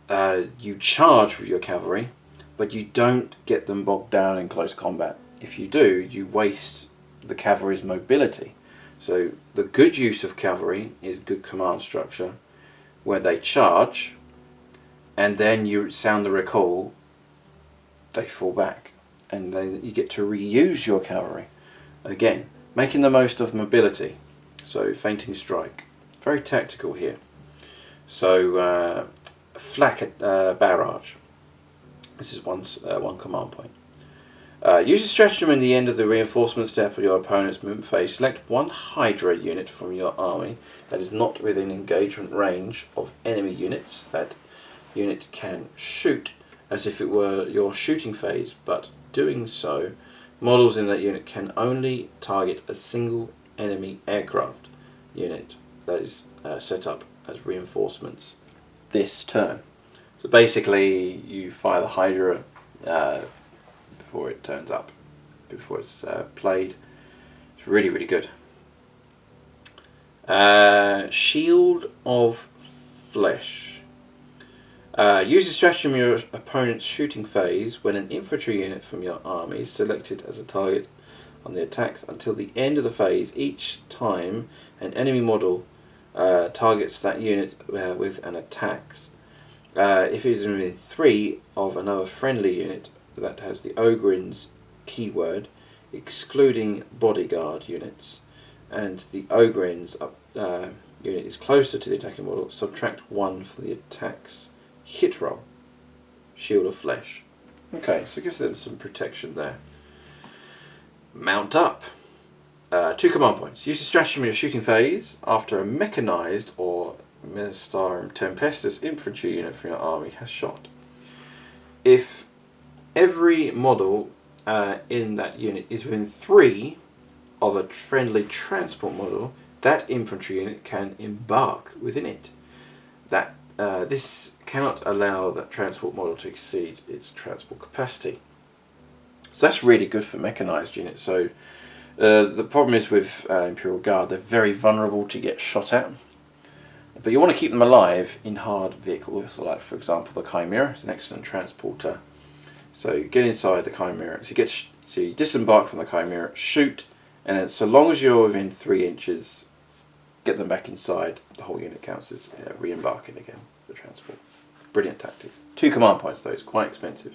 you charge with your cavalry, but you don't get them bogged down in close combat. If you do, you waste the cavalry's mobility. So the good use of cavalry is good command structure, where they charge, and then you sound the recall, they fall back, and then you get to reuse your cavalry. Again, making the most of mobility. So Fainting Strike, very tactical here. So Flakka Barrage. This is one command point. Use a stratagem in the end of the reinforcement step of your opponent's movement phase. Select one Hydra unit from your army that is not within engagement range of enemy units. That unit can shoot as if it were your shooting phase, but doing so, models in that unit can only target a single enemy aircraft unit that is set up as reinforcements this turn. So basically, you fire the Hydra before it turns up, before it's played. It's really, really good. Shield of Flesh. Use a stratagem in your opponent's shooting phase when an infantry unit from your army is selected as a target on the attacks until the end of the phase. Each time an enemy model targets that unit with an attack. If it is within 3 of another friendly unit that has the Ogrin's keyword, excluding bodyguard units, and the Ogrin's unit is closer to the attacking model, subtract 1 for the attack's hit roll. Shield of Flesh. Okay, so it gives them some protection there. Mount Up. 2 command points. Use the stratagem in your shooting phase after a mechanized or Ministarum Tempestus infantry unit from your army has shot. If every model in that unit is within 3 of a friendly transport model, that infantry unit can embark within it. This cannot allow that transport model to exceed its transport capacity. So that's really good for mechanized units. So the problem is with Imperial Guard, they're very vulnerable to get shot at. But you want to keep them alive in hard vehicles, like for example the Chimera. It's an excellent transporter. So get inside the Chimera. So you disembark from the Chimera, shoot, and then so long as you're within 3 inches, get them back inside. The whole unit counts as re-embarking again. The transport. Brilliant tactics. 2 command points though. It's quite expensive.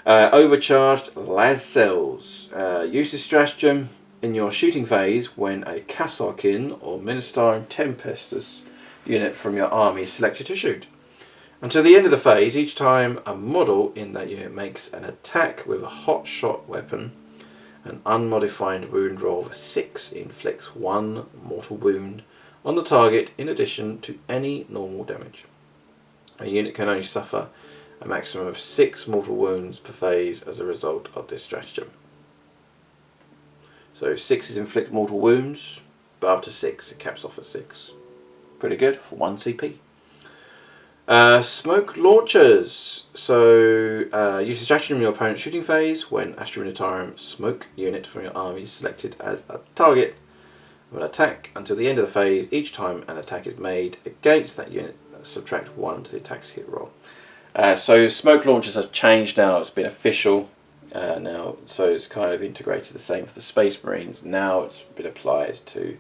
Overcharged las cells. Use this stratagem in your shooting phase when a Kasarkin or Ministarum Tempestus unit from your army is selected to shoot. Until the end of the phase, each time a model in that unit makes an attack with a hot shot weapon, an unmodified wound roll of 6 inflicts 1 mortal wound on the target in addition to any normal damage. A unit can only suffer a maximum of 6 mortal wounds per phase as a result of this stratagem. So 6 is inflict mortal wounds, but up to 6, it caps off at 6. Pretty good for 1 CP. Smoke launchers. So use a stratagem in your opponent's shooting phase when Astra Militarum smoke unit from your army is selected as a target of an attack until the end of the phase. Each time an attack is made against that unit, subtract 1 to the attack's hit roll. So smoke launchers have changed now. It's been official. now, so it's kind of integrated the same for the Space Marines. Now it's been applied to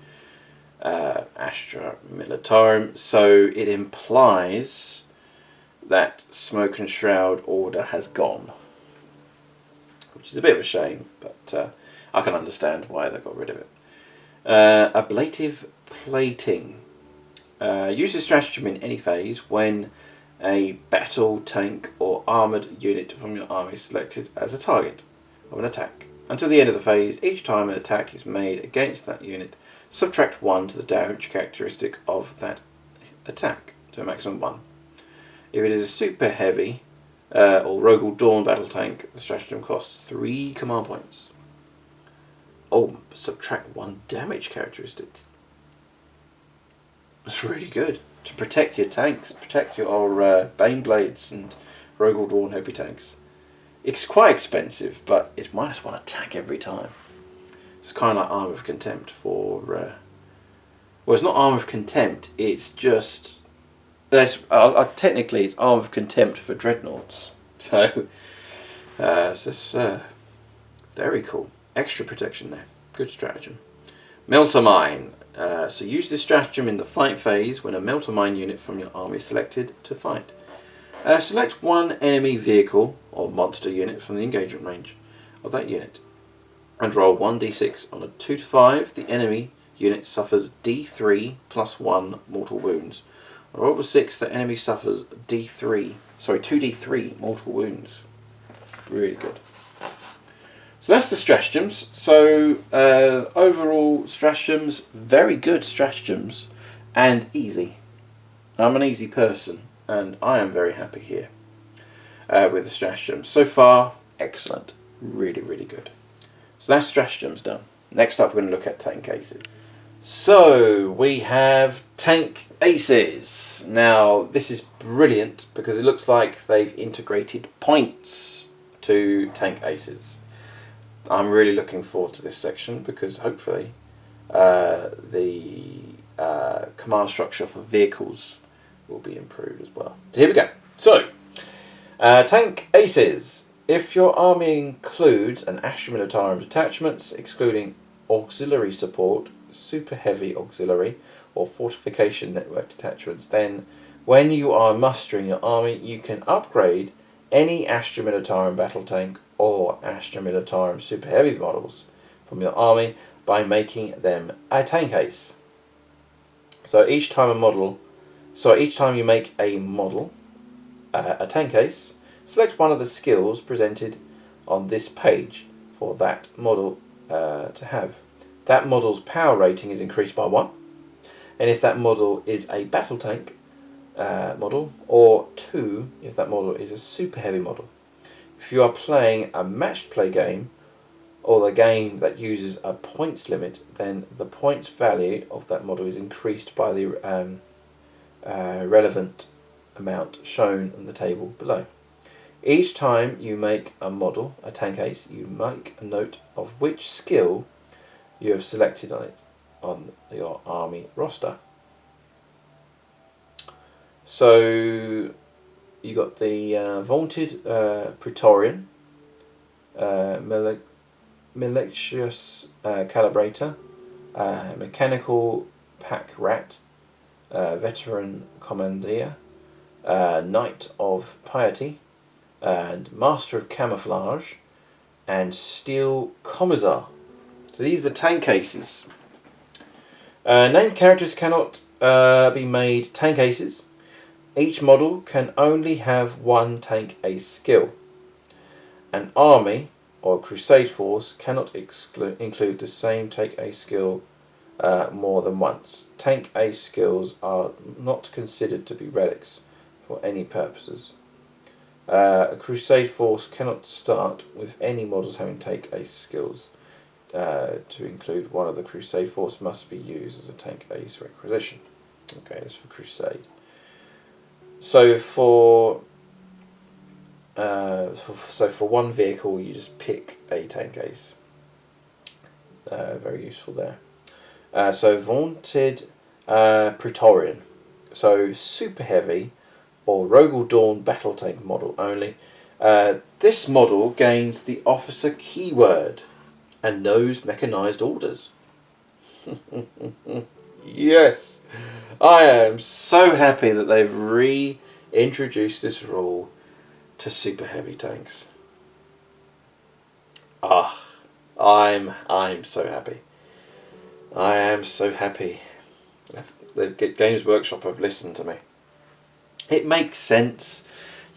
Astra Militarum, so it implies that Smoke and Shroud order has gone, which is a bit of a shame, but I can understand why they got rid of it. Ablative Plating. Use this stratagem in any phase when a battle, tank or armoured unit from your army is selected as a target of an attack. Until the end of the phase, each time an attack is made against that unit, subtract 1 to the damage characteristic of that attack, to a maximum 1. If it is a super heavy or Rogal Dawn battle tank, the stratagem costs 3 command points. Oh, subtract 1 damage characteristic. That's really good. To protect your tanks, protect your Bane Blades and Rogal Dawn heavy tanks. It's quite expensive, but it's -1 attack every time. It's kind of like Arm of Contempt for... well, it's not Arm of Contempt, it's just... technically, it's Arm of Contempt for Dreadnoughts. So, it's just very cool. Extra protection there. Good stratagem. Melter Mine. So use this stratagem in the fight phase when a Melter Mine unit from your army is selected to fight. Select 1 enemy vehicle or monster unit from the engagement range of that unit and roll 1d6 on a 2 to 5. The enemy unit suffers d3 plus 1 mortal wounds. On a roll of 6, the enemy suffers 2d3 mortal wounds. Really good. So that's the stratagems. So overall stratagems, very good stratagems and easy. I'm an easy person and I am very happy here with the stratagems. So far, excellent. Really, really good. So that's stratagems done. Next up we're going to look at tank aces. So we have tank aces. Now this is brilliant because it looks like they've integrated points to tank aces. I'm really looking forward to this section because hopefully the command structure for vehicles will be improved as well. So here we go. So, tank aces. If your army includes an Astra Militarum detachments, excluding auxiliary support, super heavy auxiliary, or fortification network detachments, then when you are mustering your army, you can upgrade any Astra Militarum battle tank or Astra Militarum super heavy models from your army by making them a tank ace. So each time you make a model, a tank ace, select one of the skills presented on this page for that model to have. That model's power rating is increased by 1, and if that model is a battle tank model, or 2 if that model is a super heavy model. If you are playing a matched play game or a game that uses a points limit, then the points value of that model is increased by the relevant amount shown on the table below. Each time you make a model, a tank ace, you make a note of which skill you have selected on your army roster. So you got the vaunted Praetorian, malicious calibrator, mechanical pack rat, veteran commandeer, knight of piety, and master of camouflage, and steel commissar. So these are the tank aces. Named characters cannot be made tank aces. Each model can only have 1 tank ace skill. An army or crusade force cannot include the same tank ace skill more than once. Tank ace skills are not considered to be relics for any purposes. A crusade force cannot start with any models having tank ace skills. To include one of the crusade force must be used as a tank ace requisition. Okay, that's for crusade. So for one vehicle, you just pick a tank ace. Very useful there. So vaunted Praetorian. So super heavy or Rogal Dawn battle tank model only. This model gains the officer keyword and knows mechanized orders. Yes, I am so happy that they've reintroduced this rule to super heavy tanks. I'm so happy. I am so happy. The Games Workshop have listened to me. It makes sense.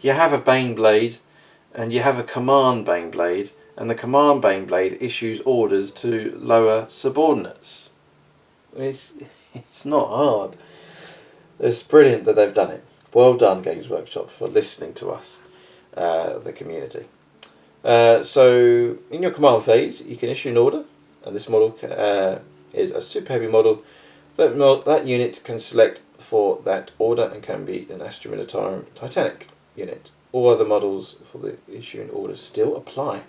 You have a Baneblade and you have a command Baneblade, and the command Baneblade issues orders to lower subordinates. It's not hard. It's brilliant that they've done it. Well done, Games Workshop, for listening to us, the community. So in your command phase, you can issue an order, and this model is a super heavy model. That unit can select for that order and can be an Astra Militarum Titanic unit. All other models for the issuing orders still apply.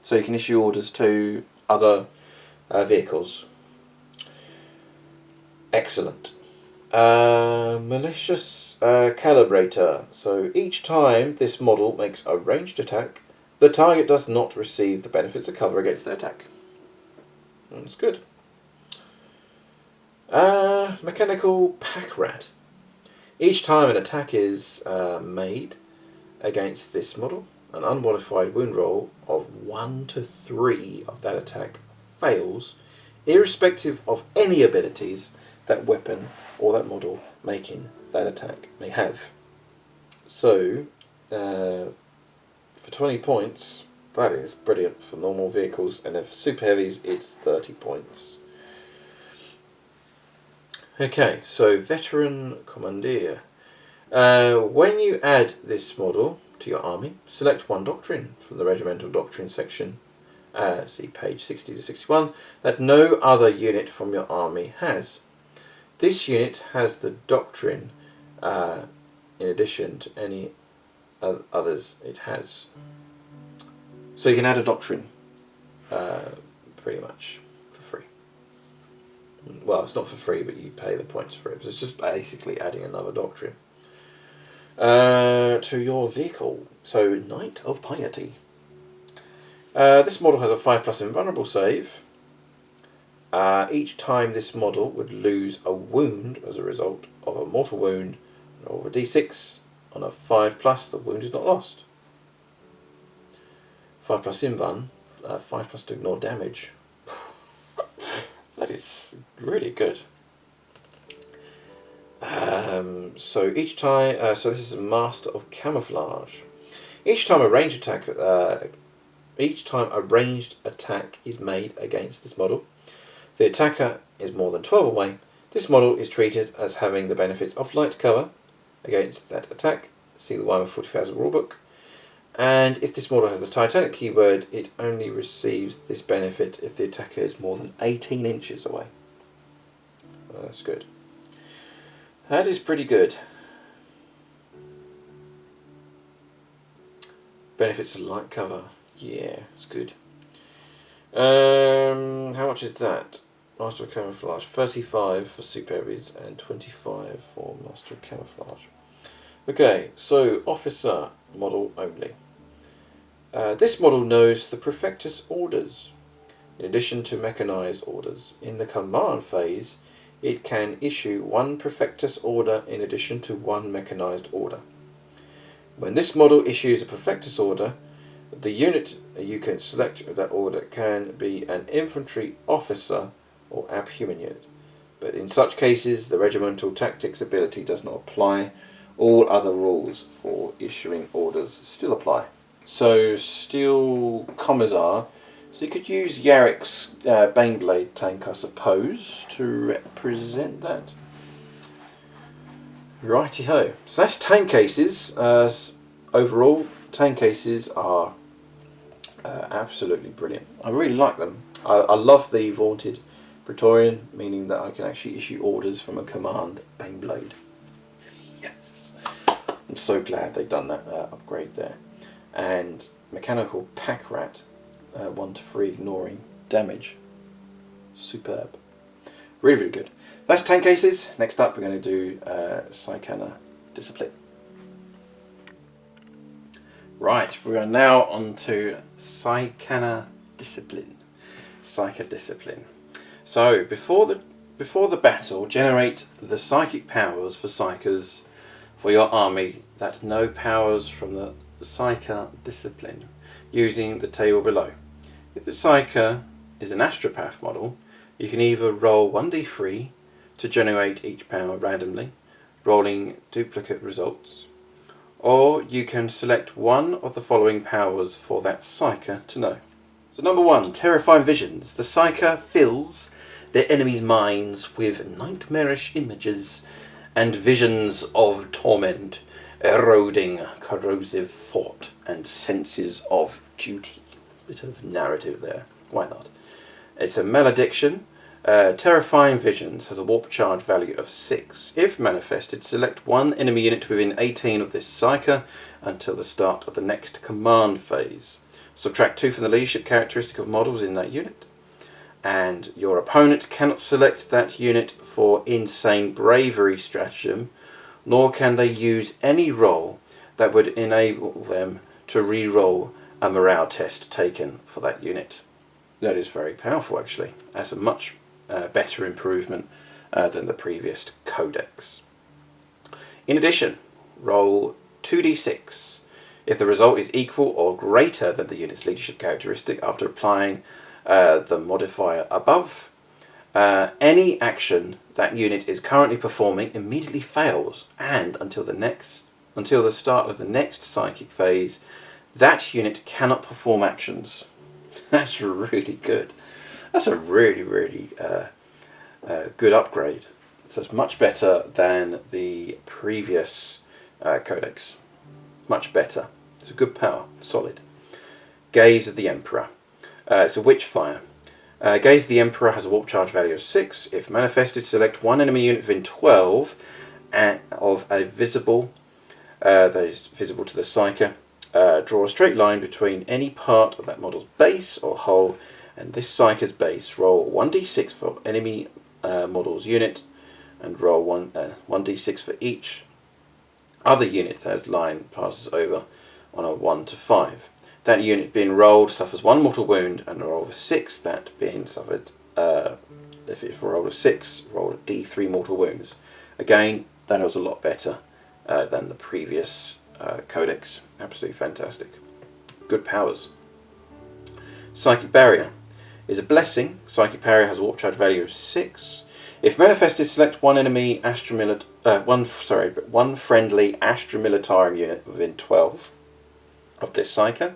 So you can issue orders to other vehicles. Excellent. Malicious Calibrator. So each time this model makes a ranged attack, the target does not receive the benefits of cover against the attack. That's good. Mechanical Pack Rat. Each time an attack is made against this model, an unmodified wound roll of 1 to 3 of that attack fails, irrespective of any abilities that weapon or that model making that attack may have. So, for 20 points, that is brilliant for normal vehicles, and then for super heavies, it's 30 points. Okay, so Veteran Commandeer. When you add this model to your army, select one doctrine from the Regimental Doctrine section, see page 60 to 61, that no other unit from your army has. This unit has the doctrine in addition to any others it has. So you can add a doctrine pretty much for free. Well, it's not for free, but you pay the points for it. It's just basically adding another doctrine to your vehicle. So, Knight of Piety. This model has a 5+ invulnerable save. Each time this model would lose a wound as a result of a mortal wound or a d6 on a 5+, the wound is not lost. 5+ invuln, 5+ to ignore damage. That is really good. So each time, so this is a Master of Camouflage. Each time a ranged attack is made against this model, the attacker is more than 12 away. This model is treated as having the benefits of light cover against that attack. See the Warhammer 40K rulebook. And if this model has the Titanic keyword, it only receives this benefit if the attacker is more than 18 inches away. That's good. That is pretty good. Benefits of light cover. Yeah, it's good. How much is that? Master of Camouflage. 35 for super heavies and 25 for Master of Camouflage. Okay, so officer model only. This model knows the Prefectus orders. In addition to mechanized orders, in the command phase, it can issue one Prefectus order in addition to one mechanized order. When this model issues a Prefectus order, the unit you can select that order can be an infantry officer or abhuman unit, but in such cases the regimental tactics ability does not apply. All other rules for issuing orders still apply. So Steel Commissar, so you could use Yarrick's Baneblade tank, I suppose, to represent that. Righty-ho. So that's tank cases. Overall, tank cases are absolutely brilliant. I really like them. I love the vaunted Praetorian, meaning that I can actually issue orders from a command Baneblade. Yes. I'm so glad they've done that upgrade there. And Mechanical Pack Rat, 1 to 3 ignoring damage. Superb. Really, really good. That's tank cases. Next up we're going to do Psychana Discipline. Right, we are now on to Psychana Discipline. Psycha Discipline. So before the battle, generate the psychic powers for psychers for your army that know powers from the Psycha Discipline using the table below. If the Psycha is an astropath model, you can either roll 1d3 to generate each power randomly, rolling duplicate results, or you can select one of the following powers for that Psycha to know. So number 1, Terrifying Visions. The Psycha fills their enemies' minds with nightmarish images and visions of torment, eroding corrosive thought and senses of duty. Bit of narrative there, why not? It's a malediction. Terrifying Visions has a warp charge value of 6. If manifested, select one enemy unit within 18 of this Psycha until the start of the next command phase. Subtract 2 from the leadership characteristic of models in that unit. And your opponent cannot select that unit for Insane Bravery stratagem, nor can they use any roll that would enable them to re-roll a morale test taken for that unit. That is very powerful, actually. That's a much better improvement than the previous Codex. In addition, roll 2d6 if the result is equal or greater than the unit's leadership characteristic after applying the modifier above. Any action that unit is currently performing immediately fails, and until the start of the next psychic phase, that unit cannot perform actions. That's really good. That's a really good upgrade. So it's much better than the previous Codex. Much better. It's a good power. Solid. Gaze of the Emperor. It's a Witchfire. Gaze of the Emperor has a warp charge value of 6. If manifested, select one enemy unit within 12 of a visible, that is visible to the Psycha. Draw a straight line between any part of that model's base or hull and this Psycha's base. Roll 1d6 for enemy model's unit and roll 1d6 for each other unit that line passes over on a 1 to 5. That unit being rolled suffers 1 mortal wound, and a roll of 6 that being suffered, if it's a roll of 6, roll a d3 mortal wounds. Again, that was a lot better than the previous Codex. Absolutely fantastic. Good powers. Psychic Barrier is a blessing. Psychic Barrier has a warp charge value of 6. If manifested, select one friendly Astra Militarum unit within 12 of this Psycha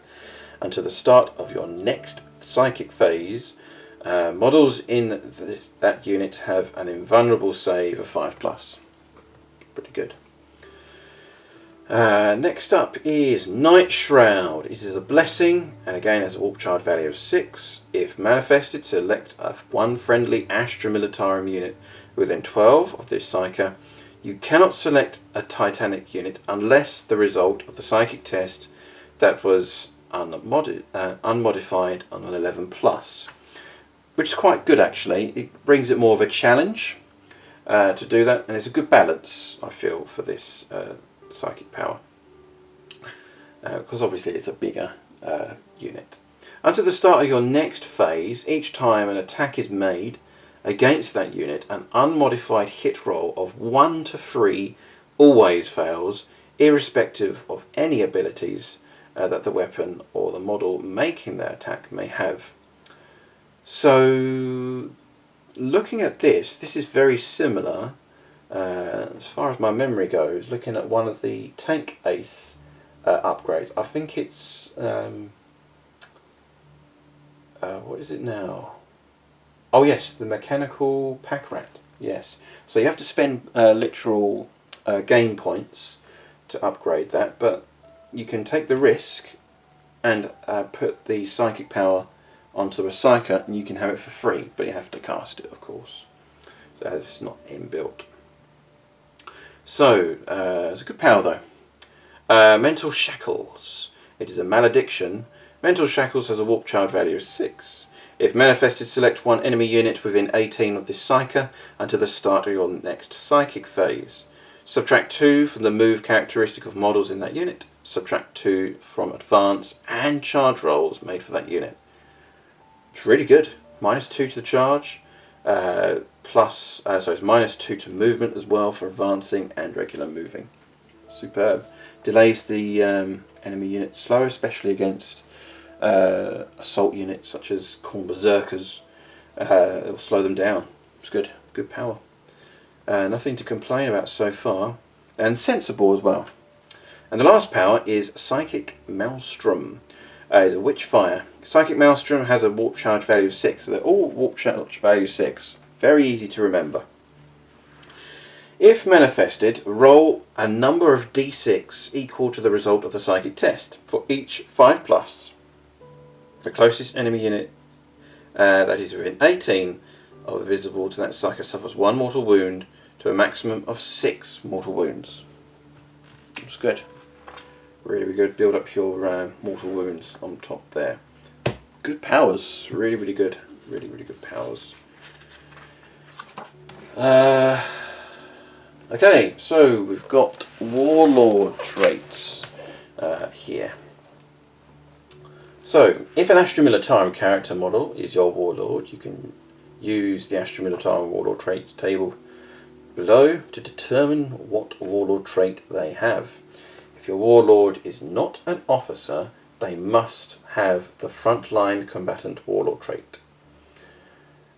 until the start of your next psychic phase. Models in that unit have an invulnerable save of 5+. Pretty good. Next up is Night Shroud. It is a blessing and again has a warp charge value of 6. If manifested, select one friendly Astra Militarum unit within 12 of this Psycha. You cannot select a Titanic unit unless the result of the psychic test that was unmodified on an 11+, which is quite good actually. It brings it more of a challenge to do that, and it's a good balance, I feel, for this psychic power, because obviously it's a bigger unit. Until the start of your next phase, each time an attack is made against that unit, an unmodified hit roll of 1 to 3 always fails, irrespective of any abilities that the weapon or the model making the attack may have. So looking at this is very similar, as far as my memory goes, looking at one of the Tank Ace upgrades. I think it's what is it now? Oh yes, the Mechanical Pack Rat. Yes, so you have to spend literal game points to upgrade that, but you can take the risk and put the psychic power onto a Psycha and you can have it for free, but you have to cast it, of course, so it's not inbuilt. So it's a good power though. Mental Shackles. It is a malediction. Mental Shackles has a warp charge value of 6. If manifested, select one enemy unit within 18 of this Psycha until the start of your next psychic phase. Subtract 2 from the move characteristic of models in that unit subtract 2 from advance and charge rolls made for that unit. It's really good. -2 to the charge, it's -2 to movement as well for advancing and regular moving. Superb. Delays the enemy unit slower, especially against assault units such as Khorne Berserkers. It will slow them down. It's good. Good power. Nothing to complain about so far. And sensible as well. And the last power is Psychic Maelstrom. It's a Witchfire. Psychic Maelstrom has a warp charge value of 6. So they're all warp charge value 6. Very easy to remember. If manifested, roll a number of d6 equal to the result of the psychic test. For each 5+, the closest enemy unit that is within 18 of visible to that psychic suffers 1 mortal wound to a maximum of 6 mortal wounds. That's good. Really, really good. Build up your mortal wounds on top there. Good powers. Really, really good. Really, really good powers. Okay, so we've got warlord traits here. So, if an Astra Militarum character model is your warlord, you can use the Astra Militarum warlord traits table below to determine what warlord trait they have. If your warlord is not an officer, they must have the frontline combatant warlord trait.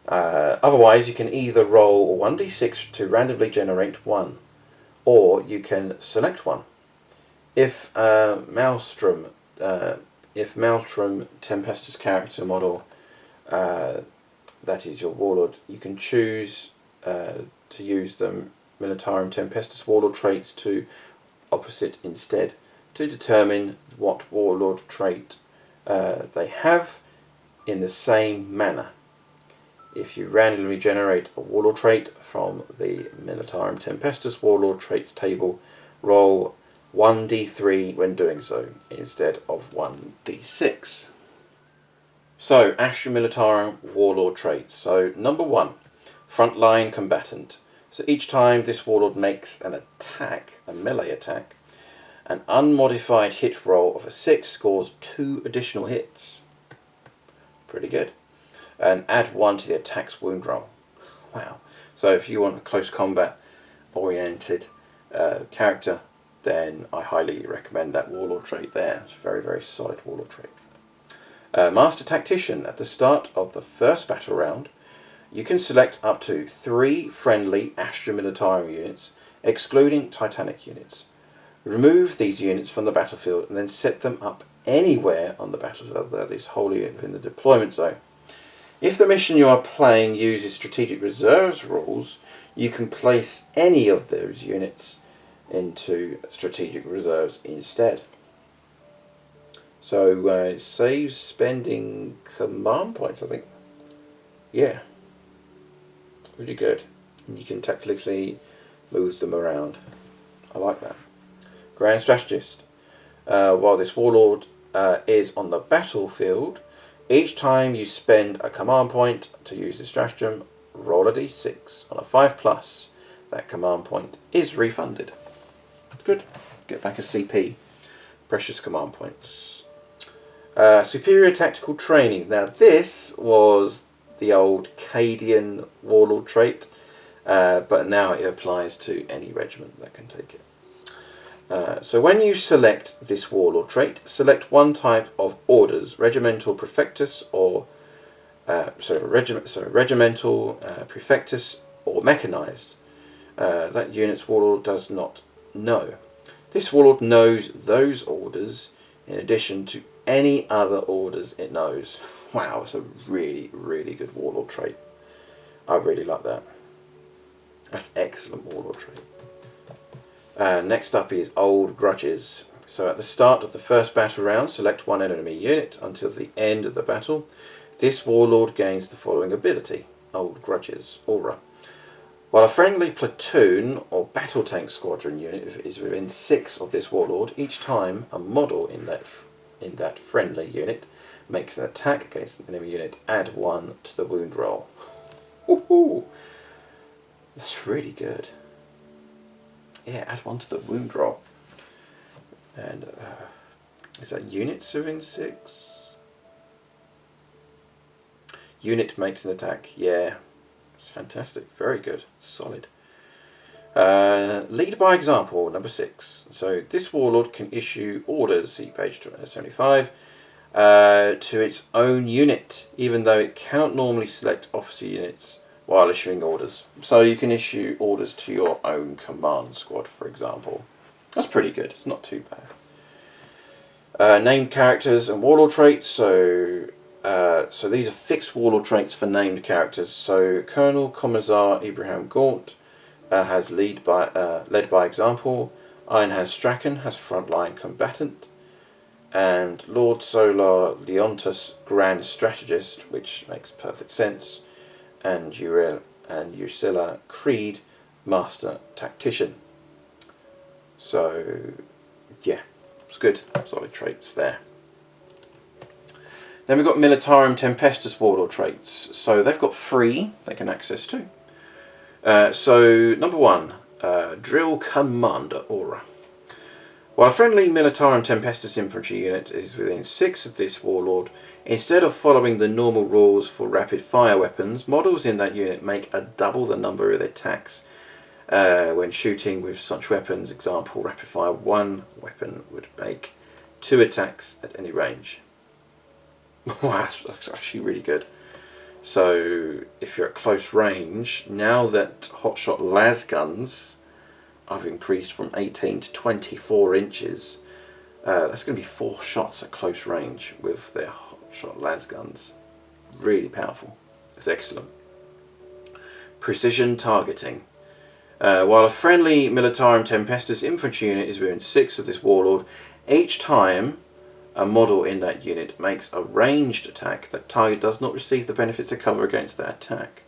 Otherwise, you can either roll 1d6 to randomly generate 1, or you can select one. If Maelstrom Tempestus character model, that is your warlord, you can choose to use the Militarum Tempestus warlord traits to opposite instead to determine what warlord trait they have in the same manner. If you randomly generate a warlord trait from the Militarum Tempestus warlord traits table, roll 1d3 when doing so instead of 1d6. So, Astra Militarum warlord traits. So, number 1, frontline combatant. So each time this warlord makes an attack, a melee attack, an unmodified hit roll of a 6 scores 2 additional hits. Pretty good. And add 1 to the attack's wound roll. Wow. So if you want a close combat oriented character, then I highly recommend that warlord trait there. It's a very, very solid warlord trait. Master Tactician. At the start of the first battle round, you can select up to 3 friendly Astra Militarum units, excluding Titanic units. Remove these units from the battlefield and then set them up anywhere on the battlefield that is wholly within the deployment zone. If the mission you are playing uses strategic reserves rules, you can place any of those units into strategic reserves instead. So it saves spending command points, I think. Yeah. Really good. And you can tactically move them around. I like that. Grand Strategist. While this warlord is on the battlefield, each time you spend a command point to use the stratagem, roll a d6. On a 5+, that command point is refunded. Good. Get back a CP. Precious command points. Superior Tactical Training. Now this was the old Cadian warlord trait, but now it applies to any regiment that can take it. So when you select this warlord trait, select one type of orders: Regimental Prefectus or Regimental Prefectus or mechanized. That unit's warlord does not know. This warlord knows those orders in addition to any other orders it knows. Wow, it's a really, really good warlord trait. I really like that. That's excellent warlord trait. Next up is Old Grudges. So at the start of the first battle round, select one enemy unit until the end of the battle. This warlord gains the following ability: Old Grudges, Aura. While a friendly platoon or battle tank squadron unit is within 6 of this warlord, each time a model in that friendly unit makes an attack against an enemy unit, add 1 to the wound roll. Woohoo! That's really good. Yeah, add 1 to the wound roll. And is that units within 6? Unit makes an attack. Yeah, it's fantastic. Very good. Solid. Lead by example, number 6. So this warlord can issue orders, see page 75, to its own unit, even though it cannot normally select officer units while issuing orders. So you can issue orders to your own command squad, for example. That's pretty good. It's not too bad. Named characters and warlord traits. So these are fixed warlord traits for named characters. So Colonel Commissar Abraham Gaunt has led by example. Ironhand Strachan has frontline combatant. And Lord Solar Leontus Grand Strategist, which makes perfect sense. And Ursula Creed Master Tactician. So yeah, it's good. Solid traits there. Then we've got Militarum Tempestus warlord traits. So they've got 3 they can access to. So number 1, Drill Commander Aura. While a friendly Militarum Tempestus infantry unit is within 6 of this warlord, instead of following the normal rules for rapid fire weapons, models in that unit make double the number of attacks when shooting with such weapons. Example, rapid fire 1 weapon would make 2 attacks at any range. Wow, that's actually really good. So if you're at close range, now that hotshot las guns I've increased from 18 to 24 inches, that's going to be 4 shots at close range with their hotshot las guns. Really powerful. It's excellent. Precision targeting. While a friendly Militarum Tempestus infantry unit is within 6 of this warlord, each time a model in that unit makes a ranged attack, that target does not receive the benefits of cover against that attack.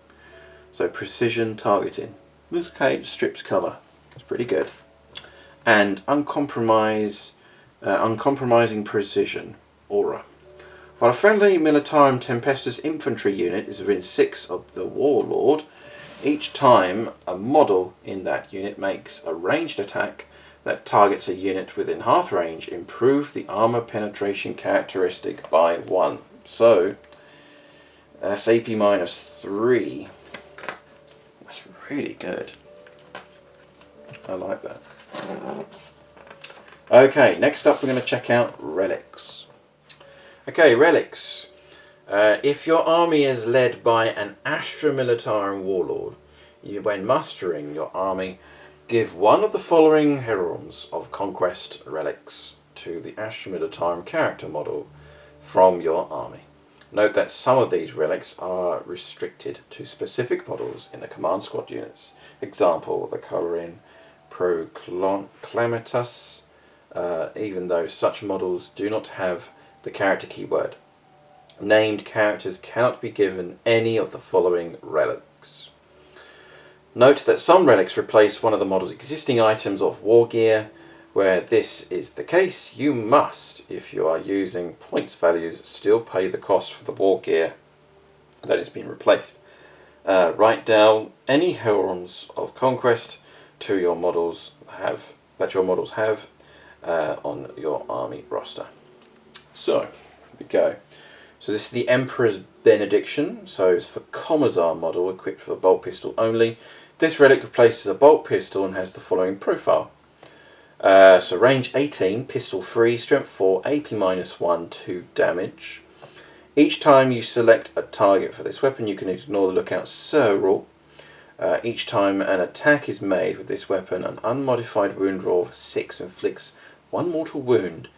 So precision targeting. Okay, strips cover. It's pretty good. And uncompromising precision aura. While a friendly Militarum Tempestus infantry unit is within 6 of the warlord, each time a model in that unit makes a ranged attack that targets a unit within half range, improve the armor penetration characteristic by 1. So that's AP -3. That's really good. I like that. Okay, next up we're going to check out relics. Okay, relics. If your army is led by an Astra Militarum warlord, when mustering your army, give one of the following heralds of conquest relics to the Astra Militarum character model from your army. Note that some of these relics are restricted to specific models in the command squad units. Example, the colouring Proclamatus, even though such models do not have the character keyword. Named characters cannot be given any of the following relics. Note that some relics replace one of the model's existing items of war gear. Where this is the case, you must, if you are using points values, still pay the cost for the war gear that is being replaced. Write down any heralds of conquest to your models have on your army roster. So here we go. So this is the Emperor's Benediction. So it's for Commissar model equipped with a bolt pistol only. This relic replaces a bolt pistol and has the following profile. So range 18, pistol 3, strength 4, AP -1, 2 damage. Each time you select a target for this weapon, you can ignore the lookout sir rule. Each time an attack is made with this weapon, an unmodified wound roll of 6 inflicts 1 mortal wound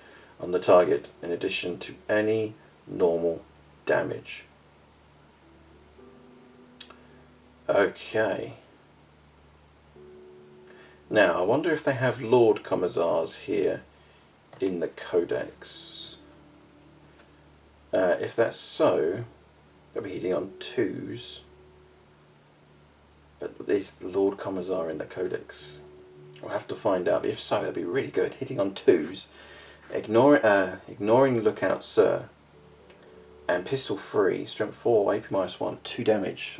on the target, in addition to any normal damage. Okay. Now, I wonder if they have Lord Commissars here in the Codex. If that's so, they'll be hitting on 2s. But is the Lord Commissar in the Codex? We'll have to find out. If so, that'd be really good. Hitting on 2s. Ignoring Lookout Sir. And pistol 3, strength 4, AP -1, 2 damage.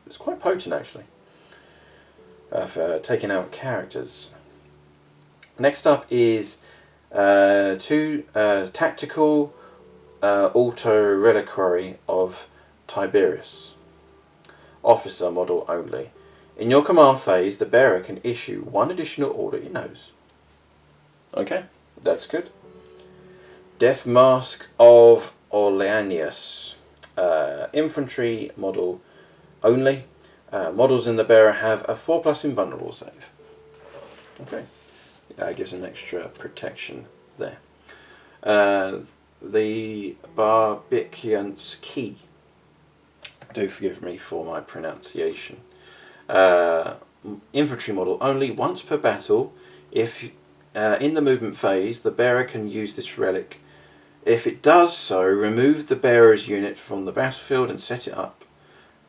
It's quite potent actually. For taking out characters. Next up is 2 tactical auto reliquary of Tiberius. Officer model only. In your command phase, the bearer can issue 1 additional order he knows. Okay, that's good. Death Mask of Orleanius. Infantry model only. Models in the bearer have a 4+ invulnerable save. Okay, gives an extra protection there. The Barbican's Key. Do forgive me for my pronunciation. Infantry model only. Once per battle, if in the movement phase the bearer can use this relic. If it does so, remove the bearer's unit from the battlefield and set it up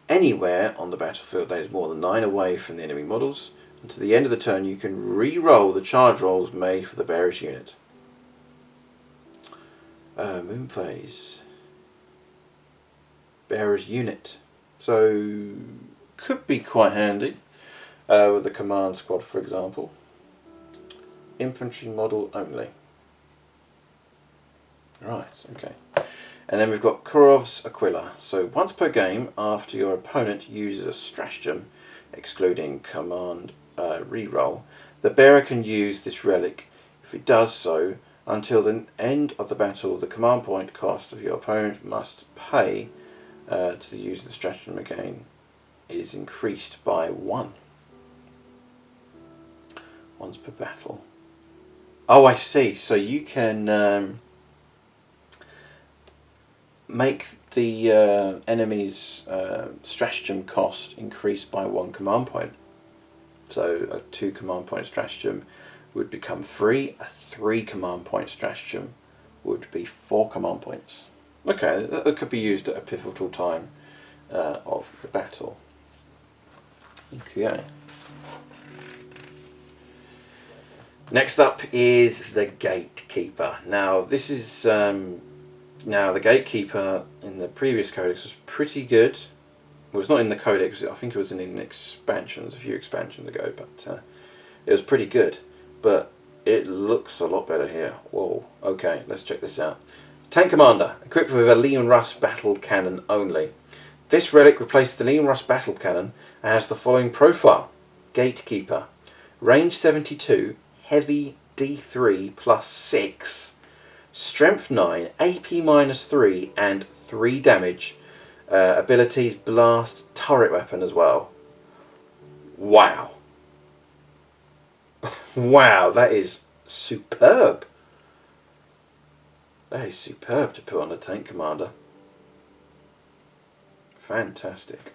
anywhere on the battlefield that is more than 9 away from the enemy models. And to the end of the turn, you can re-roll the charge rolls made for the bearer's unit. Movement phase. Bearer's unit. So, could be quite handy with the command squad, for example. Infantry model only. Right, okay. And then we've got Kurov's Aquila. So once per game, after your opponent uses a stratagem, excluding command reroll, the bearer can use this relic. If it does so, until the end of the battle, the command point cost of your opponent must pay to the use of the stratagem again is increased by 1. Once per battle. Oh, I see. So you can make the enemy's stratagem cost increase by 1 command point. So a 2 command point stratagem would become 3. A 3 command point stratagem would be 4 command points. Okay, that could be used at a pivotal time of the battle. Okay. Next up is the Gatekeeper. Now this is now the Gatekeeper in the previous Codex was pretty good. Well, it's not in the Codex. I think it was in expansions, a few expansions ago, but it was pretty good. But it looks a lot better here. Whoa. Okay, let's check this out. Tank Commander, equipped with a Leon Russ battle cannon only. This relic replaces the Leon Russ battle cannon and has the following profile. Gatekeeper, range 72, heavy D3 plus 6, strength 9, AP -3 and 3 damage. Abilities blast, turret weapon as well. Wow. Wow, that is superb. That is superb to put on a Tank Commander. Fantastic.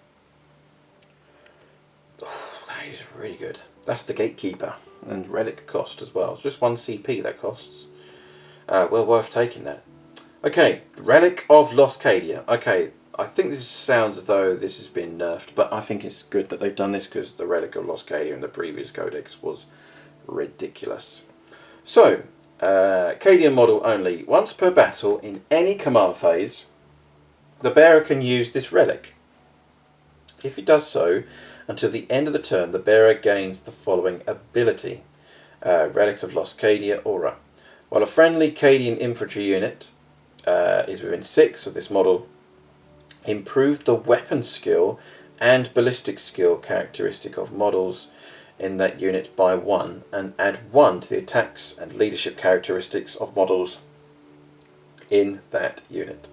Oh, that is really good. That's the Gatekeeper. And relic cost as well. It's just 1 CP that costs. Well worth taking that. Okay, Relic of Lost Cadia. Okay, I think this sounds as though this has been nerfed, but I think it's good that they've done this because the Relic of Lost Cadia in the previous Codex was ridiculous. So, Cadian model only. Once per battle in any command phase, the bearer can use this relic. If it does so, until the end of the turn, the bearer gains the following ability. Relic of Lost Cadia Aura. While a friendly Cadian infantry unit is within 6 of this model, improve the weapon skill and ballistic skill characteristic of models in that unit by 1 and add 1 to the attacks and leadership characteristics of models in that unit.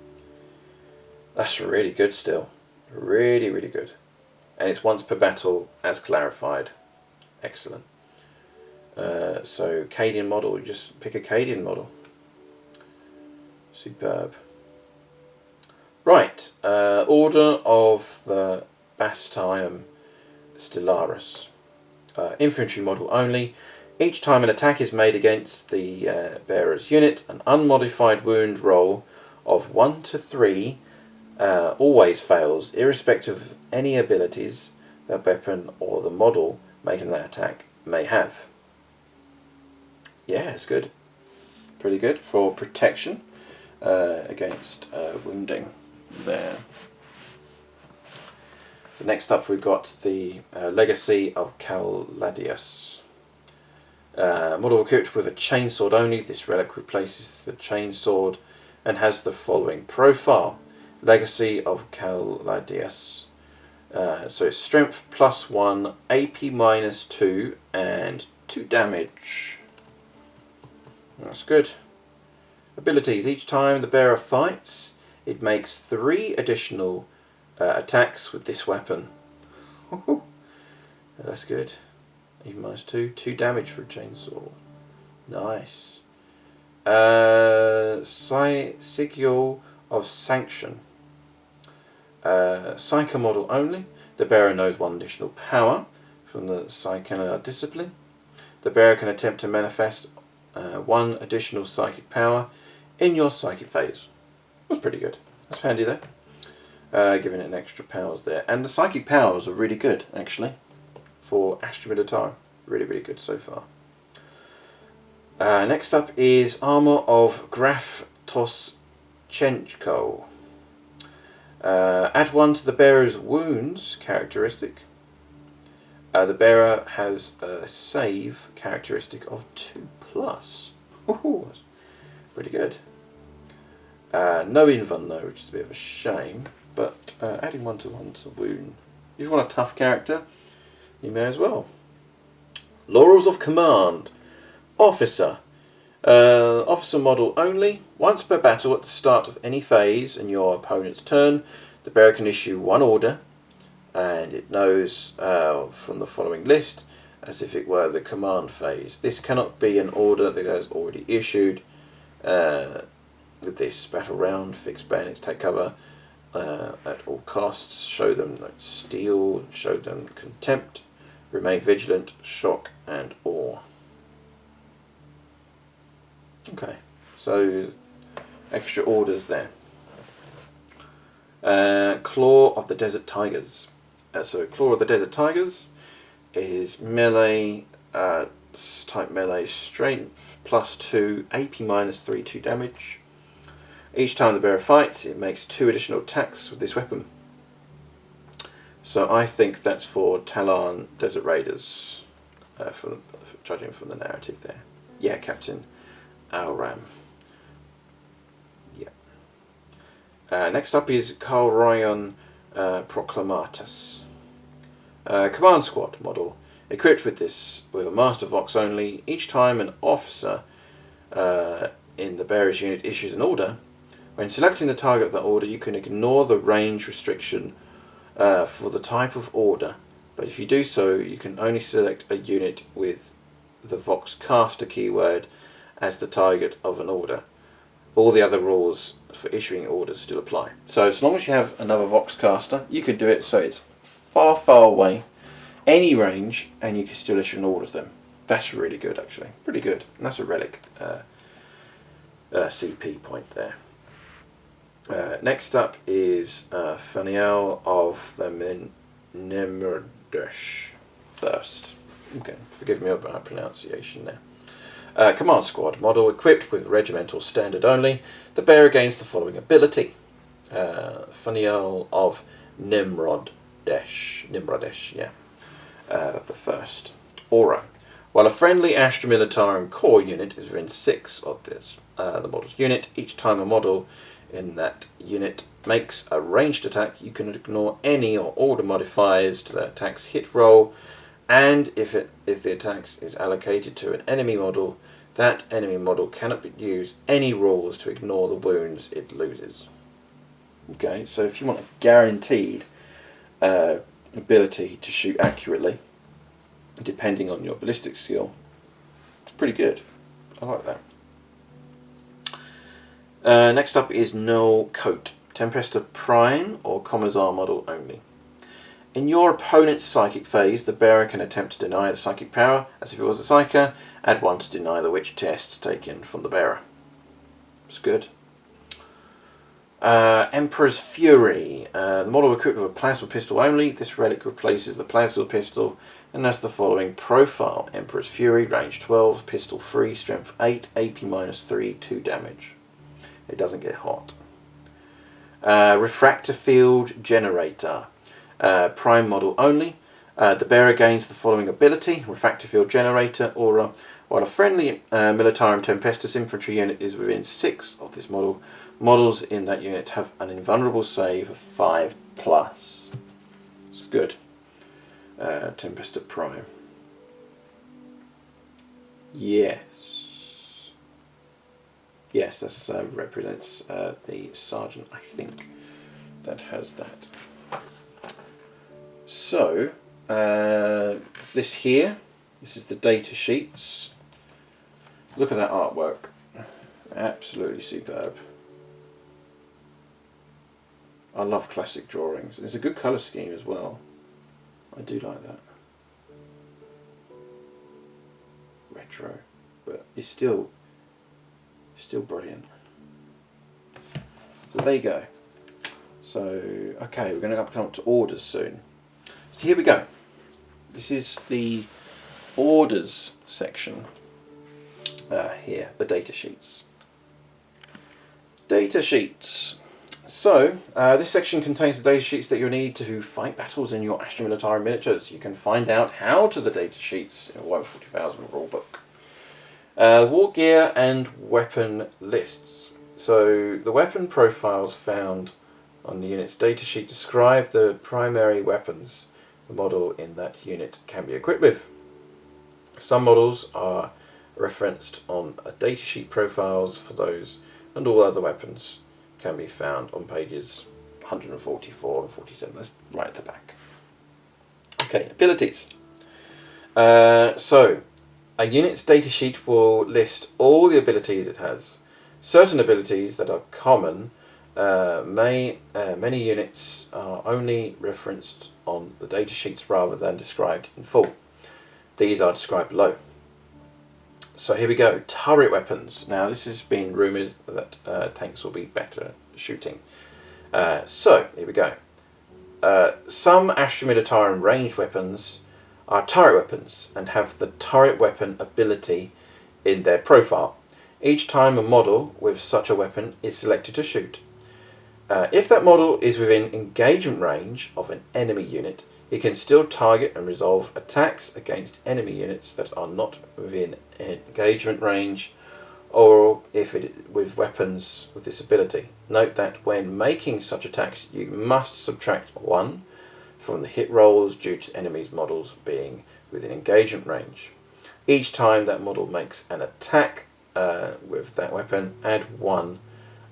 That's really good still. Really, really good. And it's once per battle as clarified. Excellent. So Cadian model, you just pick a Cadian model. Superb. Right, Order of the Bastium Stellaris. Infantry model only. Each time an attack is made against the bearer's unit, an unmodified wound roll of 1 to 3 always fails, irrespective of any abilities the weapon or the model making that attack may have. Yeah, it's good. Pretty good for protection against wounding there. So next up we've got the Legacy of Caladius. Model equipped with a chainsword only. This relic replaces the chainsword and has the following profile. Legacy of Caladius. So it's strength +1, AP -2, and 2 damage. That's good. Abilities. Each time the bearer fights, it makes 3 additional attacks with this weapon. That's good. Even -2, 2 damage for a chainsaw. Nice. Sigil of Sanction. Psycho model only. The bearer knows 1 additional power from the Psychic discipline. The bearer can attempt to manifest 1 additional psychic power in your psychic phase. That's pretty good. That's handy there. Giving it an extra powers there. And the psychic powers are really good, actually, for Astra Militarum. Really, really good so far. Next up is Armour of Graf Toschenko. Add 1 to the bearer's wounds characteristic. The bearer has a save characteristic of 2+. That's pretty good. No invuln though, which is a bit of a shame, but adding 1 to wound. If you want a tough character, you may as well. Laurels of Command. Officer. Officer model only. Once per battle at the start of any phase in your opponent's turn, the bearer can issue 1 order, and it knows from the following list as if it were the command phase. This cannot be an order that is already issued. With this battle round, fix bayonets, take cover at all costs, show them steel, show them contempt, remain vigilant, shock and awe. Okay, so extra orders there. Claw of the Desert Tigers. So Claw of the Desert Tigers is melee, type melee, strength +2, AP -3, 2 damage. Each time the bearer fights, it makes 2 additional attacks with this weapon. So I think that's for Talon Desert Raiders, judging from the narrative there. Yeah, Captain Alram. Yeah. Next up is Carl Ryan Proclamatus. Command Squad model. Equipped with this, with a Master Vox only, each time an officer in the bearer's unit issues an order, when selecting the target of that order, you can ignore the range restriction for the type of order, but if you do so, you can only select a unit with the Vox Caster keyword as the target of an order. All the other rules for issuing orders still apply. So as long as you have another Vox Caster, you can do it so it's far, far away, any range, and you can still issue an order to them. That's really good, actually. Pretty good. And that's a relic CP point there. Next up is Faniel of the Nemrdesh first. Okay, forgive me about my pronunciation there. Command Squad model equipped with regimental standard only. The bearer gains the following ability. Faniel of Nimrodesh, yeah. The first. Aura. While a friendly Astra Militarum core unit is within 6 of this, the model's unit, each time a model in that unit makes a ranged attack, you can ignore any or all the modifiers to that attack's hit roll, and if the attack is allocated to an enemy model, that enemy model cannot use any rules to ignore the wounds it loses. Okay, so if you want a guaranteed ability to shoot accurately, depending on your ballistic skill, it's pretty good. I like that. Next up is Null Coat. Tempesta Prime or Commissar model only. In your opponent's psychic phase, the bearer can attempt to deny the psychic power as if it was a psyker. Add 1 to deny the witch test taken from the bearer. It's good. Emperor's Fury. The model equipped with a plasma pistol only. This relic replaces the plasma pistol and has the following profile. Emperor's Fury, range 12, pistol free, strength 8, AP -3, 2 damage. It doesn't get hot. Refractor Field Generator. Prime model only. The bearer gains the following ability. Refractor Field Generator aura. While a friendly Militarum Tempestus infantry unit is within 6 of this model, models in that unit have an invulnerable save of 5+. It's good. Tempestus Prime. Yes. Yes, that represents the sergeant, I think, that has that. So, this here, this is the data sheets. Look at that artwork. Absolutely superb. I love classic drawings. And it's a good colour scheme as well. I do like that. Retro. But it's still brilliant. So there you go. So, okay, we're going to come up to orders soon. So here we go. This is the orders section. Here, the data sheets. Data sheets. So, this section contains the data sheets that you'll need to fight battles in your Astra Militarum miniatures. You can find out how to the data sheets in Warhammer 40,000 rulebook. War gear and weapon lists. So, the weapon profiles found on the unit's datasheet describe the primary weapons the model in that unit can be equipped with. Some models are referenced on a datasheet profiles for those, and all other weapons can be found on pages 144 and 47. That's right at the back. Okay, abilities. So, a unit's datasheet will list all the abilities it has. Certain abilities that are common, many units are only referenced on the datasheets rather than described in full. These are described below. So here we go, turret weapons. Now this has been rumoured that tanks will be better at shooting. So here we go. Some Astra Militarum ranged weapons are turret weapons and have the turret weapon ability in their profile. Each time a model with such a weapon is selected to shoot. If that model is within engagement range of an enemy unit, it can still target and resolve attacks against enemy units that are not within engagement range, or if it with weapons with this ability. Note that when making such attacks, you must subtract 1 from the hit rolls due to enemies' models being within engagement range. Each time that model makes an attack with that weapon, add 1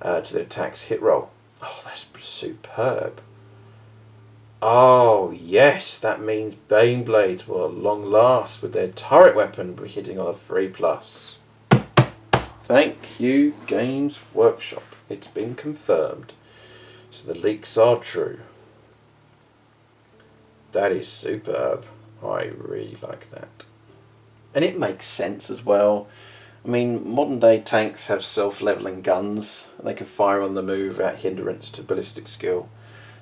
to the attack's hit roll. Oh, that's superb. Oh, yes, that means Bane Blades will at long last with their turret weapon be hitting on a 3+. Thank you, Games Workshop. It's been confirmed. So the leaks are true. That is superb. I really like that. And it makes sense as well. I mean, modern day tanks have self-leveling guns. They can fire on the move without hindrance to ballistic skill.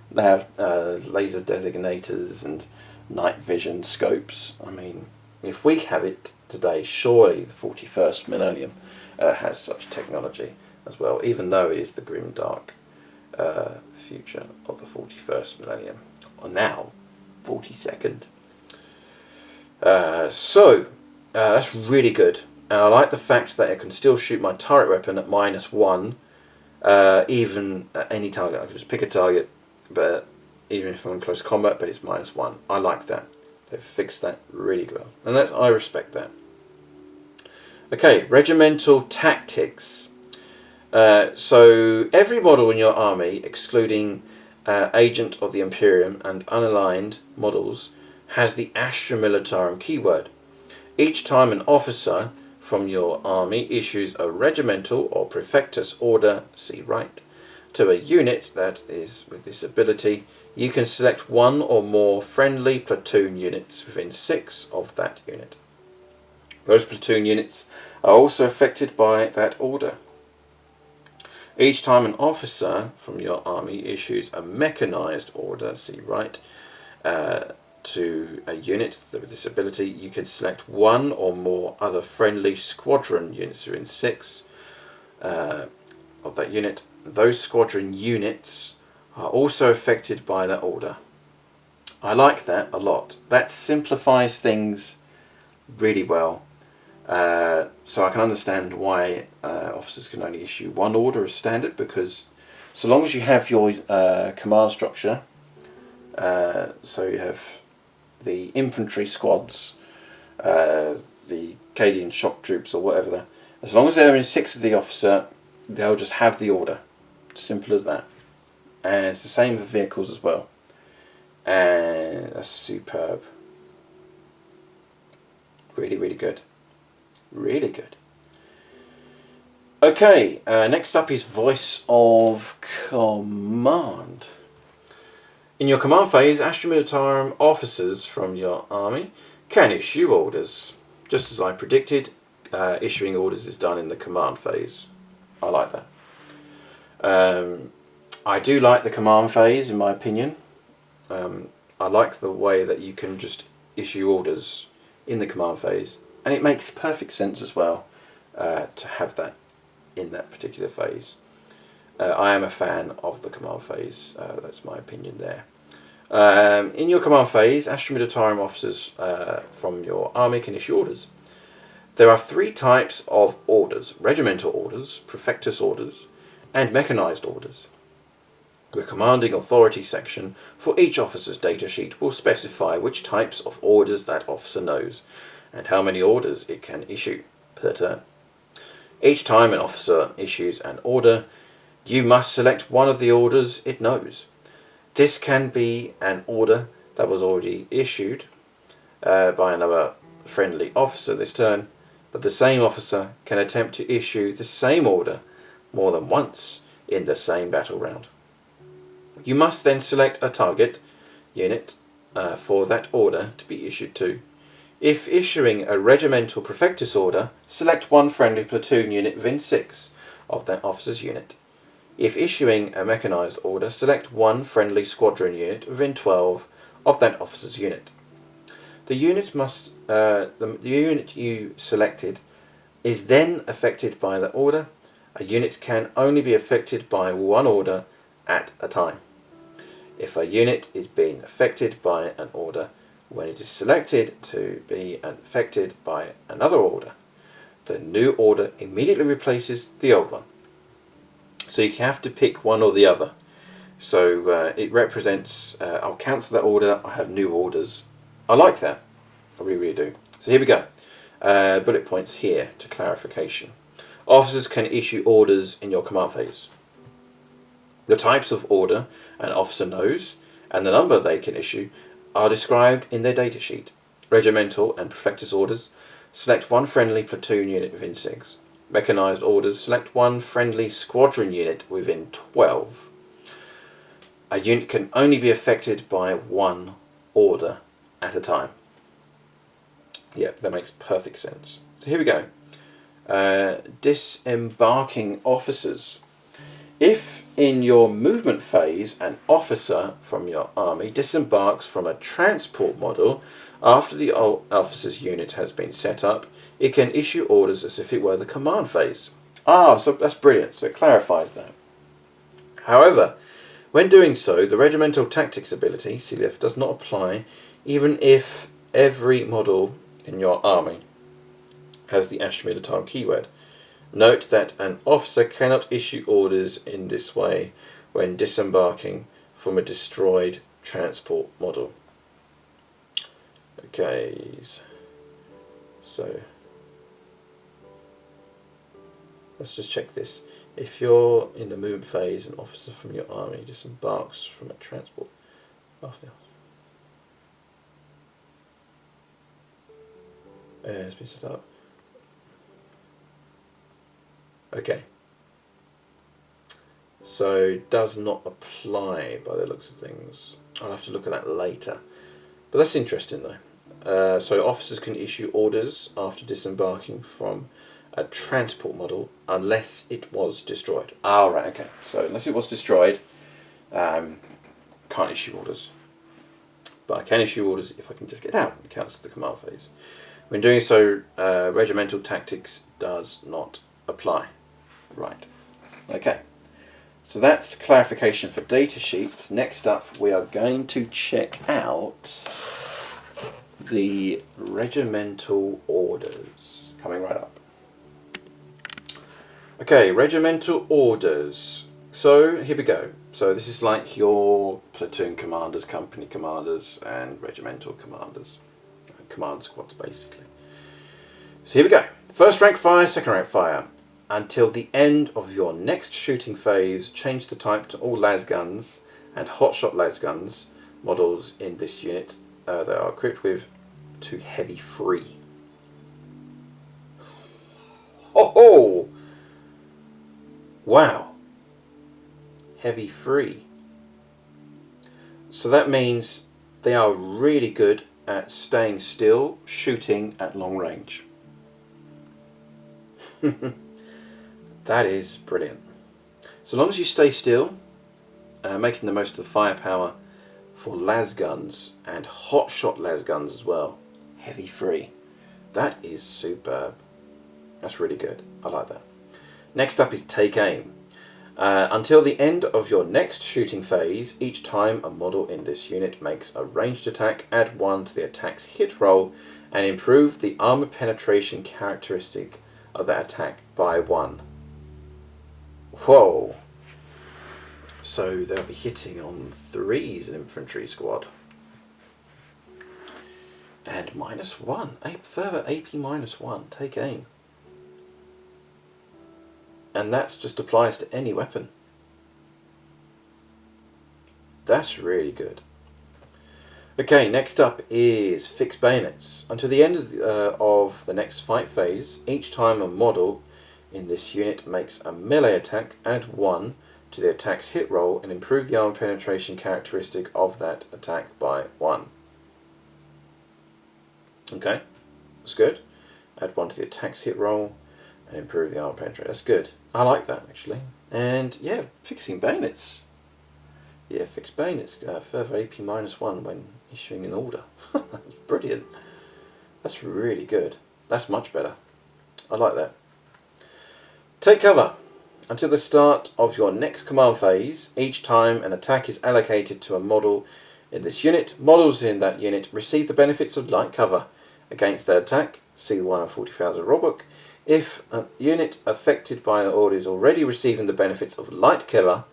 They have laser designators and night vision scopes. I mean, if we have it today, surely the 41st millennium has such technology as well, even though it is the grim dark future of the 41st millennium, or now 42nd. So that's really good, and I like the fact that I can still shoot my turret weapon at -1, even at any target. I can just pick a target, but even if I'm in close combat, but it's -1. I like that. They've fixed that really well, and I respect that. Okay, regimental tactics. So every model in your army, excluding Agent of the Imperium and unaligned models, has the Astra Militarum keyword. Each time an officer from your army issues a regimental or prefectus order, see right, to a unit that is with this ability, you can select 1 or more friendly platoon units within 6 of that unit. Those platoon units are also affected by that order. Each time an officer from your army issues a mechanized order, see right, to a unit with this ability, you can select 1 or more other friendly squadron units within 6 of that unit. Those squadron units are also affected by that order. I like that a lot. That simplifies things really well. So I can understand why officers can only issue one order as standard, because so long as you have your command structure, so you have the infantry squads, the Cadian shock troops or whatever, as long as they're in 6 of the officer, they'll just have the order. Simple as that. And it's the same for vehicles as well. And that's superb. Really, really good. Really good. Okay, next up is Voice of Command. In your command phase, Astra Militarum officers from your army can issue orders. Just as I predicted, issuing orders is done in the command phase. I like that. I do like the command phase, in my opinion. I like the way that you can just issue orders in the command phase, and it makes perfect sense as well to have that in that particular phase. I am a fan of the command phase. That's my opinion there. In your command phase, Astra Militarum officers from your army can issue orders. There are 3 types of orders: regimental orders, prefectus orders, and mechanized orders. The commanding authority section for each officer's datasheet will specify which types of orders that officer knows and how many orders it can issue per turn. Each time an officer issues an order, you must select one of the orders it knows. This can be an order that was already issued by another friendly officer this turn, but the same officer can attempt to issue the same order more than once in the same battle round. You must then select a target unit for that order to be issued to. If issuing a regimental prefectus order, select one friendly platoon unit within 6 of that officer's unit. If issuing a mechanized order, select one friendly squadron unit within 12 of that officer's unit. The unit you selected is then affected by the order. A unit can only be affected by one order at a time. If a unit is being affected by an order when it is selected to be affected by another order, the new order immediately replaces the old one. So you have to pick one or the other. So it represents, I'll cancel that order, I have new orders. I like that. I really, really do. So here we go. Bullet points here to clarification. Officers can issue orders in your command phase. The types of order an officer knows and the number they can issue are described in their datasheet. Regimental and prefectus orders, select one friendly platoon unit within 6. Mechanized orders, select one friendly squadron unit within 12. A unit can only be affected by one order at a time. Yeah, that makes perfect sense. So here we go. Disembarking officers. If in your movement phase an officer from your army disembarks from a transport model after the officer's unit has been set up, it can issue orders as if it were the command phase. So that's brilliant. So it clarifies that. However, when doing so, the Regimental Tactics ability, CLF, does not apply even if every model in your army has the Astra Militarum keyword. Note that an officer cannot issue orders in this way when disembarking from a destroyed transport model. Okay, so let's just check this. If you're in the movement phase, an officer from your army disembarks from a transport after it's been set up. Okay, so does not apply by the looks of things. I'll have to look at that later, but that's interesting though. So officers can issue orders after disembarking from a transport model unless it was destroyed. Right, okay. So unless it was destroyed, can't issue orders. But I can issue orders if I can just get out. It counts as the command phase. When doing so, regimental tactics does not apply. Right. Okay. So that's the clarification for data sheets. Next up, we are going to check out the regimental orders. coming right up. Okay, regimental orders. So here we go. So this is like your platoon commanders, company commanders, and regimental commanders. Command squads, basically. So here we go. First rank fire, second rank fire. Until the end of your next shooting phase, change the type to all las guns and hotshot las guns models in this unit that are equipped with to heavy free. Oh! Wow. Heavy free. So that means they are really good at staying still, shooting at long range. That is brilliant. So long as you stay still, making the most of the firepower for las guns and hotshot las guns as well. Heavy free. That is superb. That's really good. I like that. Next up is take aim. Until the end of your next shooting phase, each time a model in this unit makes a ranged attack, add 1 to the attack's hit roll and improve the armor penetration characteristic of that attack by 1. Whoa! So they'll be hitting on 3s, an infantry squad. And -1. Further AP -1. Take aim. And that just applies to any weapon. That's really good. Okay, next up is fixed bayonets. Until the end of the next fight phase, each time a model in this unit makes a melee attack, add 1 to the attack's hit roll and improve the armor penetration characteristic of that attack by 1. Okay, that's good. Add 1 to the attack's hit roll and improve the armor penetration. That's good. I like that actually. And yeah, fixing bayonets. Yeah, fixed bayonets. Further AP -1 when issuing an order. That's brilliant. That's really good. That's much better. I like that. Take cover. Until the start of your next command phase, each time an attack is allocated to a model in this unit, models in that unit receive the benefits of light cover against their attack. See the Warhammer 40,000 rulebook. If a unit affected by the order is already receiving the benefits of light cover,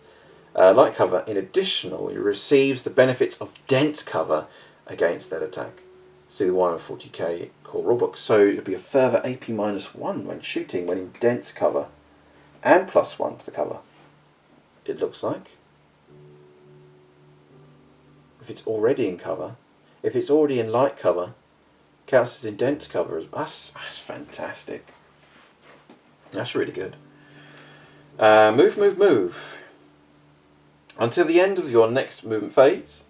in addition, it receives the benefits of dense cover against that attack. See the Warhammer 40K core rulebook. So it'll be a further AP -1 when shooting when in dense cover, and +1 to the cover. It looks like. If it's already in cover, if it's already in light cover, counts as in dense cover. That's fantastic. That's really good. Move. Until the end of your next movement phase,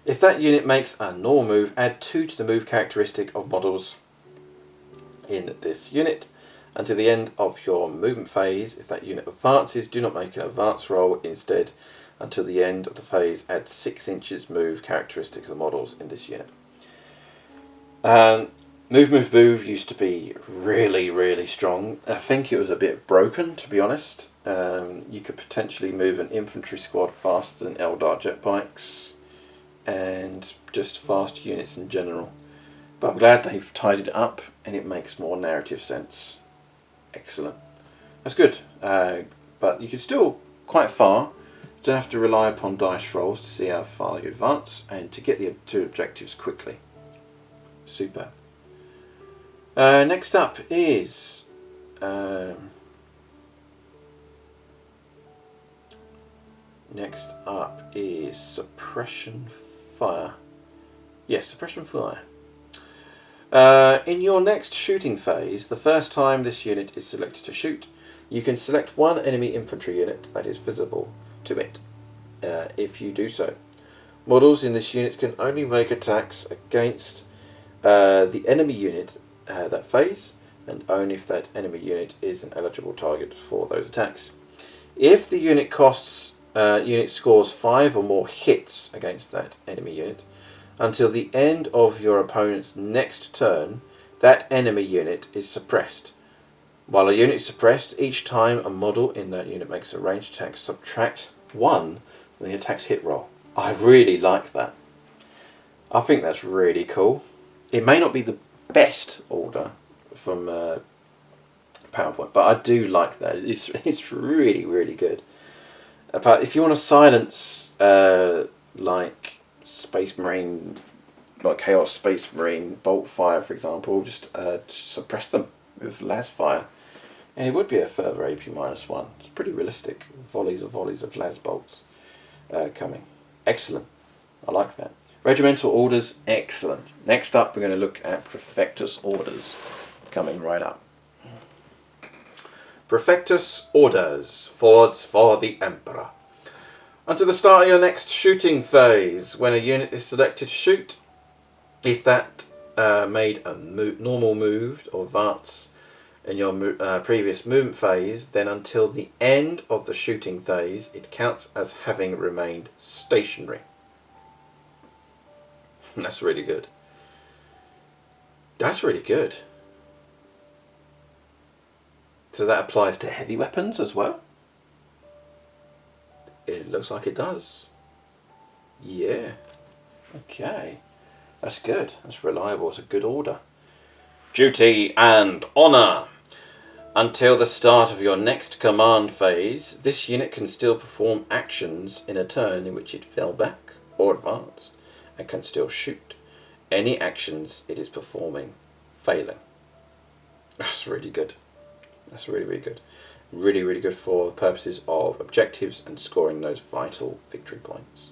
if that unit makes a normal move, add 2 to the move characteristic of models in this unit. Until the end of your movement phase, if that unit advances, do not make an advance roll. Instead, until the end of the phase, add 6 inches move characteristic of the models in this unit. Move used to be really strong. I think it was a bit broken, to be honest. You could potentially move an infantry squad faster than Eldar jet bikes and just fast units in general. But I'm glad they've tidied it up and it makes more narrative sense. Excellent. That's good. But you can still quite far. You don't have to rely upon dice rolls to see how far you advance and to get the 2 objectives quickly. Super. Next up is suppression fire. Yes, suppression fire. In your next shooting phase, the first time this unit is selected to shoot, you can select 1 enemy infantry unit that is visible to it. If you do so, models in this unit can only make attacks against the enemy unit that phase, and only if that enemy unit is an eligible target for those attacks. If the unit scores 5 or more hits against that enemy unit, until the end of your opponent's next turn, that enemy unit is suppressed. While a unit is suppressed, each time a model in that unit makes a ranged attack, subtract 1 from the attack's hit roll. I really like that. I think that's really cool. It may not be the best order from PowerPoint, but I do like that. It's really, really good. But if you want to silence like Space Marine, like Chaos Space Marine bolt fire, for example, just suppress them with las fire, and it would be a further AP -1. It's pretty realistic. Volleys of las bolts coming. Excellent. I like that. Regimental orders, excellent. Next up, we're going to look at Prefectus orders, coming right up. Prefectus orders, forwards for the Emperor. Until the start of your next shooting phase, when a unit is selected to shoot, if that made a normal move or advance in your previous movement phase, then until the end of the shooting phase, it counts as having remained stationary. That's really good. That's really good. So that applies to heavy weapons as well? It looks like it does. Yeah. Okay. That's good. That's reliable. It's a good order. Duty and honour. Until the start of your next command phase, this unit can still perform actions in a turn in which it fell back or advanced, and can still shoot any actions it is performing failing. That's really good. That's really, really good. Really, really good for purposes of objectives and scoring those vital victory points.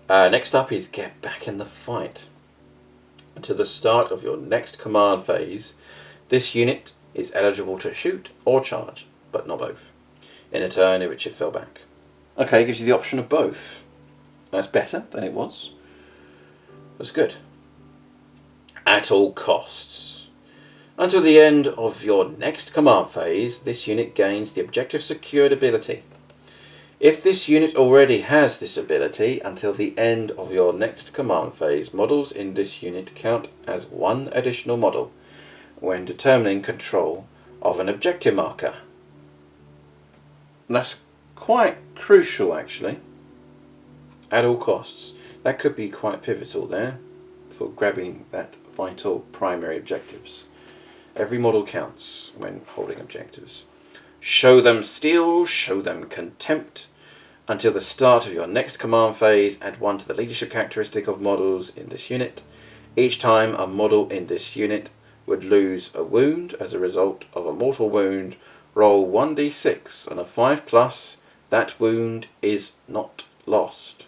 Next up is get back in the fight. Until the start of your next command phase, this unit is eligible to shoot or charge, but not both, in a turn in which it fell back. Okay, it gives you the option of both. That's better than it was. That's good. At all costs. Until the end of your next command phase, this unit gains the objective secured ability. If this unit already has this ability, until the end of your next command phase, models in this unit count as one additional model when determining control of an objective marker. And that's quite crucial, actually. At all costs. That could be quite pivotal there for grabbing that vital primary objectives. Every model counts when holding objectives. Show them steel, show them contempt. Until the start of your next command phase, add 1 to the leadership characteristic of models in this unit. Each time a model in this unit would lose a wound as a result of a mortal wound, roll 1d6 on a 5+, that wound is not lost.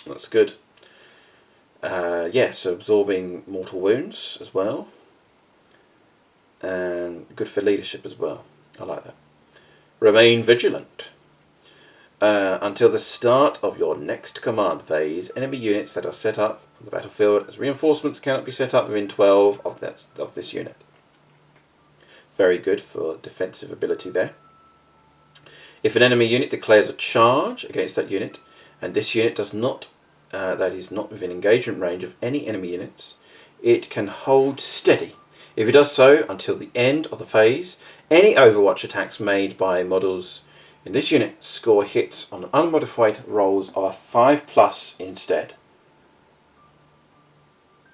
That's good. Yeah, so absorbing mortal wounds as well. And good for leadership as well. I like that. Remain vigilant. Until the start of your next command phase, enemy units that are set up on the battlefield as reinforcements cannot be set up within 12 of this unit. Very good for defensive ability there. If an enemy unit declares a charge against that unit, and this unit does not, that is not within engagement range of any enemy units, it can hold steady. If it does so until the end of the phase, any Overwatch attacks made by models in this unit score hits on unmodified rolls of a 5+ instead.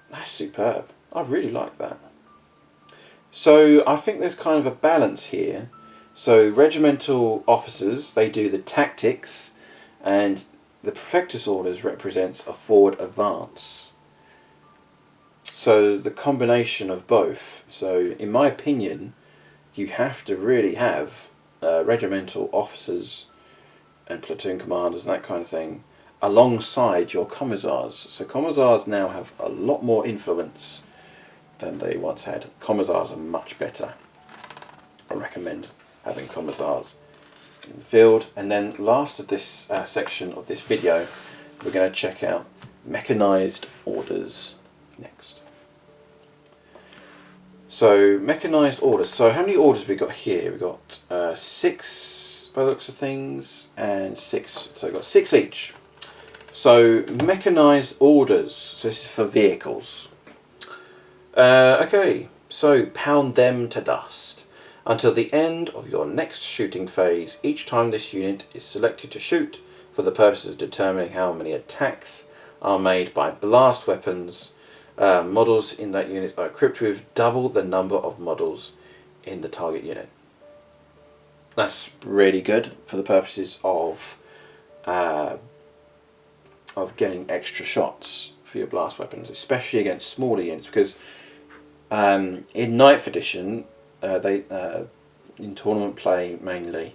That's superb. I really like that. So I think there's kind of a balance here. So regimental officers, they do the tactics, and the Prefectus orders represents a forward advance. So the combination of both. So in my opinion, you have to really have regimental officers and platoon commanders and that kind of thing alongside your commissars. So commissars now have a lot more influence than they once had. Commissars are much better. I recommend having commissars in the field. And then last of this section of this video, we're going to check out mechanized orders next. So mechanized orders. So how many orders have we got here? We've got 6 by the looks of things, and 6. So we've got 6 each. So mechanized orders. So this is for vehicles. Okay, so pound them to dust. Until the end of your next shooting phase, each time this unit is selected to shoot for the purposes of determining how many attacks are made by blast weapons, models in that unit are equipped with double the number of models in the target unit. That's really good for the purposes of getting extra shots for your blast weapons, especially against smaller units, because in 9th edition, they in tournament play mainly,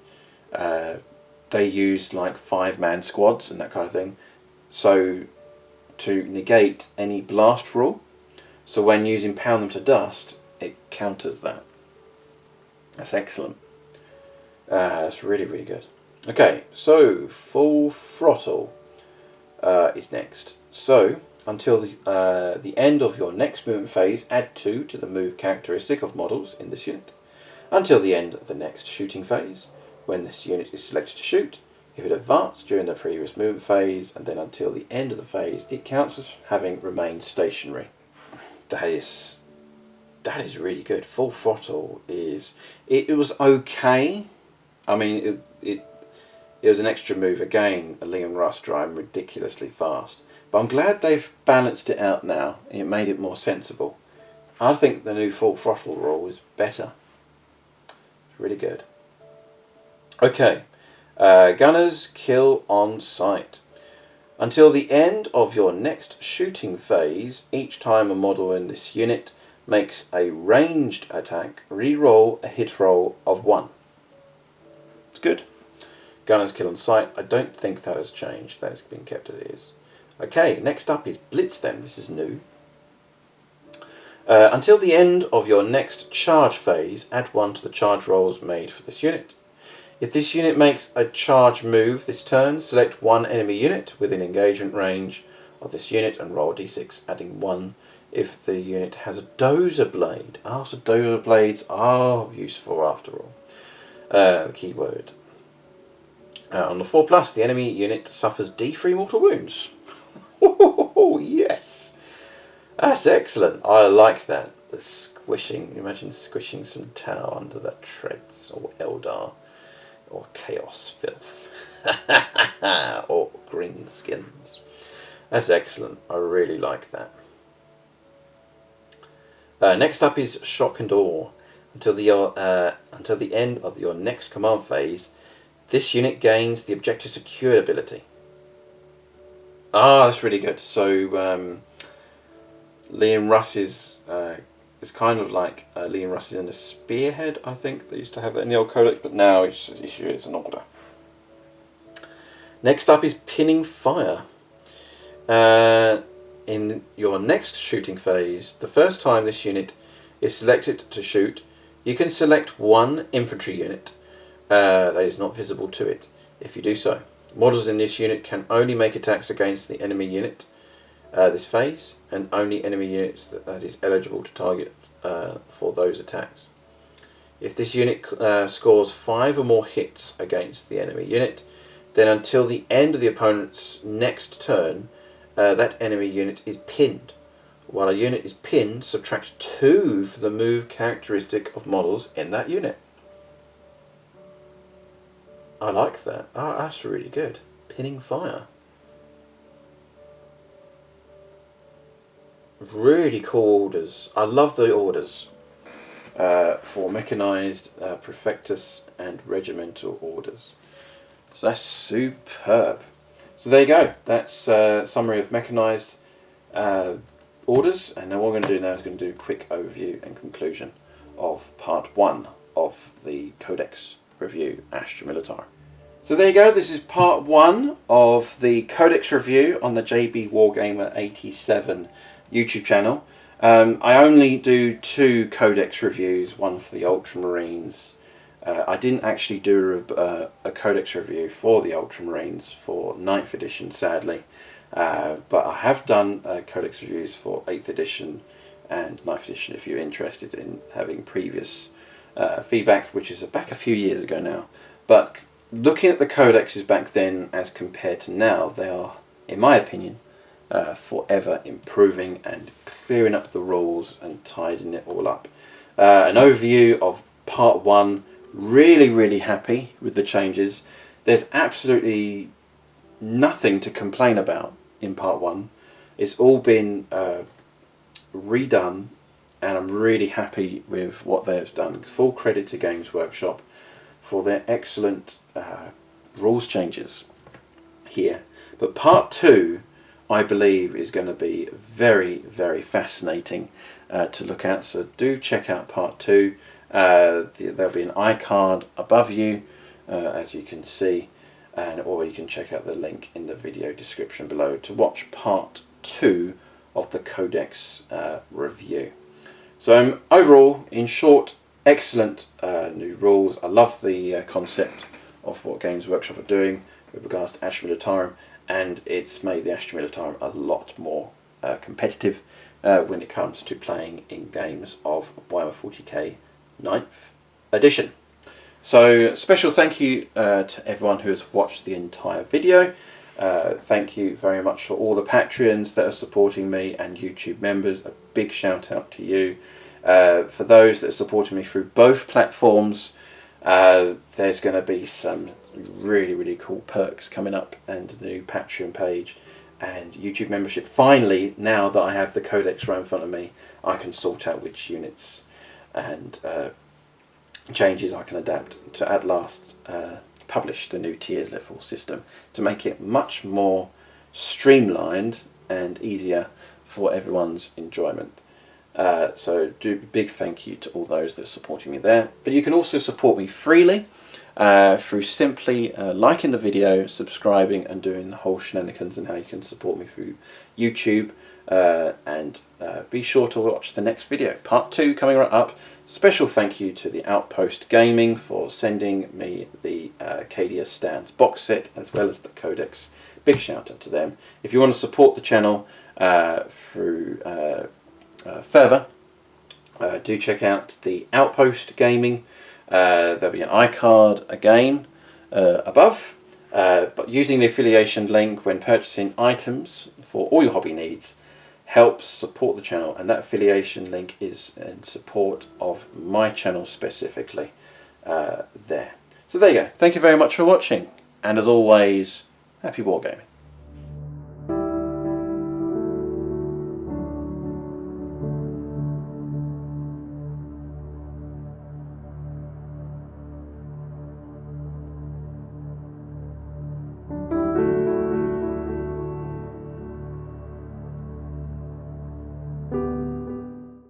they use like 5-man squads and that kind of thing, so to negate any blast rule. So when using pound them to dust, it counters that. That's excellent. That's really, really good. Okay, so full throttle is next. So until the end of your next movement phase, add 2 to the move characteristic of models in this unit. Until the end of the next shooting phase, when this unit is selected to shoot, if it advanced during the previous movement phase, and then until the end of the phase, it counts as having remained stationary. That is really good. Full throttle is... It was okay. I mean, it was an extra move. Again, Liam Russ driving ridiculously fast. But I'm glad they've balanced it out now. It made it more sensible. I think the new full throttle rule is better. It's really good. Okay. Gunners kill on sight. Until the end of your next shooting phase, each time a model in this unit makes a ranged attack, re-roll a hit roll of 1. It's good. Gunners kill on sight. I don't think that has changed. That has been kept as it is. Okay, next up is Blitz then. This is new. Until the end of your next charge phase, add 1 to the charge rolls made for this unit. If this unit makes a charge move this turn, select one enemy unit within engagement range of this unit and roll d6, adding 1 if the unit has a dozer blade. Ah, so dozer blades are useful after all. The keyword. On the 4+, the enemy unit suffers D3 mortal wounds. Oh, yes. That's excellent. I like that. The squishing. Imagine squishing some tau under that treads, or Eldar, or Chaos Filth, or Green Skins. That's excellent. I really like that. Next up is Shock and Awe. Until the end of your next command phase, this unit gains the Objective Secured ability. Ah, that's really good. So Liam Russ is kind of like Liam Russ is in the Spearhead, I think. They used to have that in the old Codex, but now it's an order. Next up is Pinning Fire. In your next shooting phase, the first time this unit is selected to shoot, you can select one infantry unit that is not visible to it. If you do so, models in this unit can only make attacks against the enemy unit this phase, and only enemy units that is eligible to target for those attacks. If this unit scores 5 or more hits against the enemy unit, then until the end of the opponent's next turn, that enemy unit is pinned. While a unit is pinned, subtract 2 for the move characteristic of models in that unit. I like that. Oh, that's really good. Pinning Fire. Really cool orders. I love the orders for mechanized, prefectus and regimental orders. So that's superb. So there you go. That's a summary of mechanized orders, and now what we're going to do now is going to do a quick overview and conclusion of part 1 of the Codex review, Astra Militarum. So there you go. This is part 1 of the Codex review on the JB Wargamer 87 YouTube channel. I only do 2 Codex reviews, one for the Ultramarines. I didn't actually do a Codex review for the Ultramarines for 9th edition, sadly. But I have done Codex reviews for 8th edition and 9th edition if you're interested in having previous feedback, which is back a few years ago now. But looking at the Codexes back then as compared to now, they are, in my opinion, forever improving and clearing up the rules and tidying it all up. An overview of part 1. Really happy with the changes. There's absolutely nothing to complain about in part 1. It's all been redone and I'm really happy with what they've done. Full credit to Games Workshop for their excellent rules changes here. But part 2, I believe, is going to be very, very fascinating to look at. So do check out part 2. There'll be an iCard above you, as you can see, or you can check out the link in the video description below to watch part 2 of the Codex review. So overall, in short, excellent new rules. I love the concept of what Games Workshop are doing with regards to Astra Militarum, and it's made the Astra Militarum a lot more competitive when it comes to playing in games of Warhammer 40K 9th edition. So special thank you to everyone who has watched the entire video. Thank you very much for all the Patreons that are supporting me and YouTube members. A big shout out to you. For those that are supporting me through both platforms, there's going to be some really cool perks coming up, and a new Patreon page and YouTube membership. Finally, now that I have the Codex right in front of me, I can sort out which units and changes I can adapt to at last publish the new tier level system to make it much more streamlined and easier for everyone's enjoyment. So do a big thank you to all those that are supporting me there. But you can also support me freely through simply liking the video, subscribing, and doing the whole shenanigans and how you can support me through YouTube. And be sure to watch the next video, part 2 coming right up. Special thank you to the Outpost Gaming for sending me the Cadia Stands box set as well as the Codex. Big shout out to them. If you want to support the channel through further, do check out the Outpost Gaming. There'll be an iCard again above, but using the affiliation link when purchasing items for all your hobby needs helps support the channel, and that affiliation link is in support of my channel specifically there. So there you go. Thank you very much for watching, and as always, happy wargaming.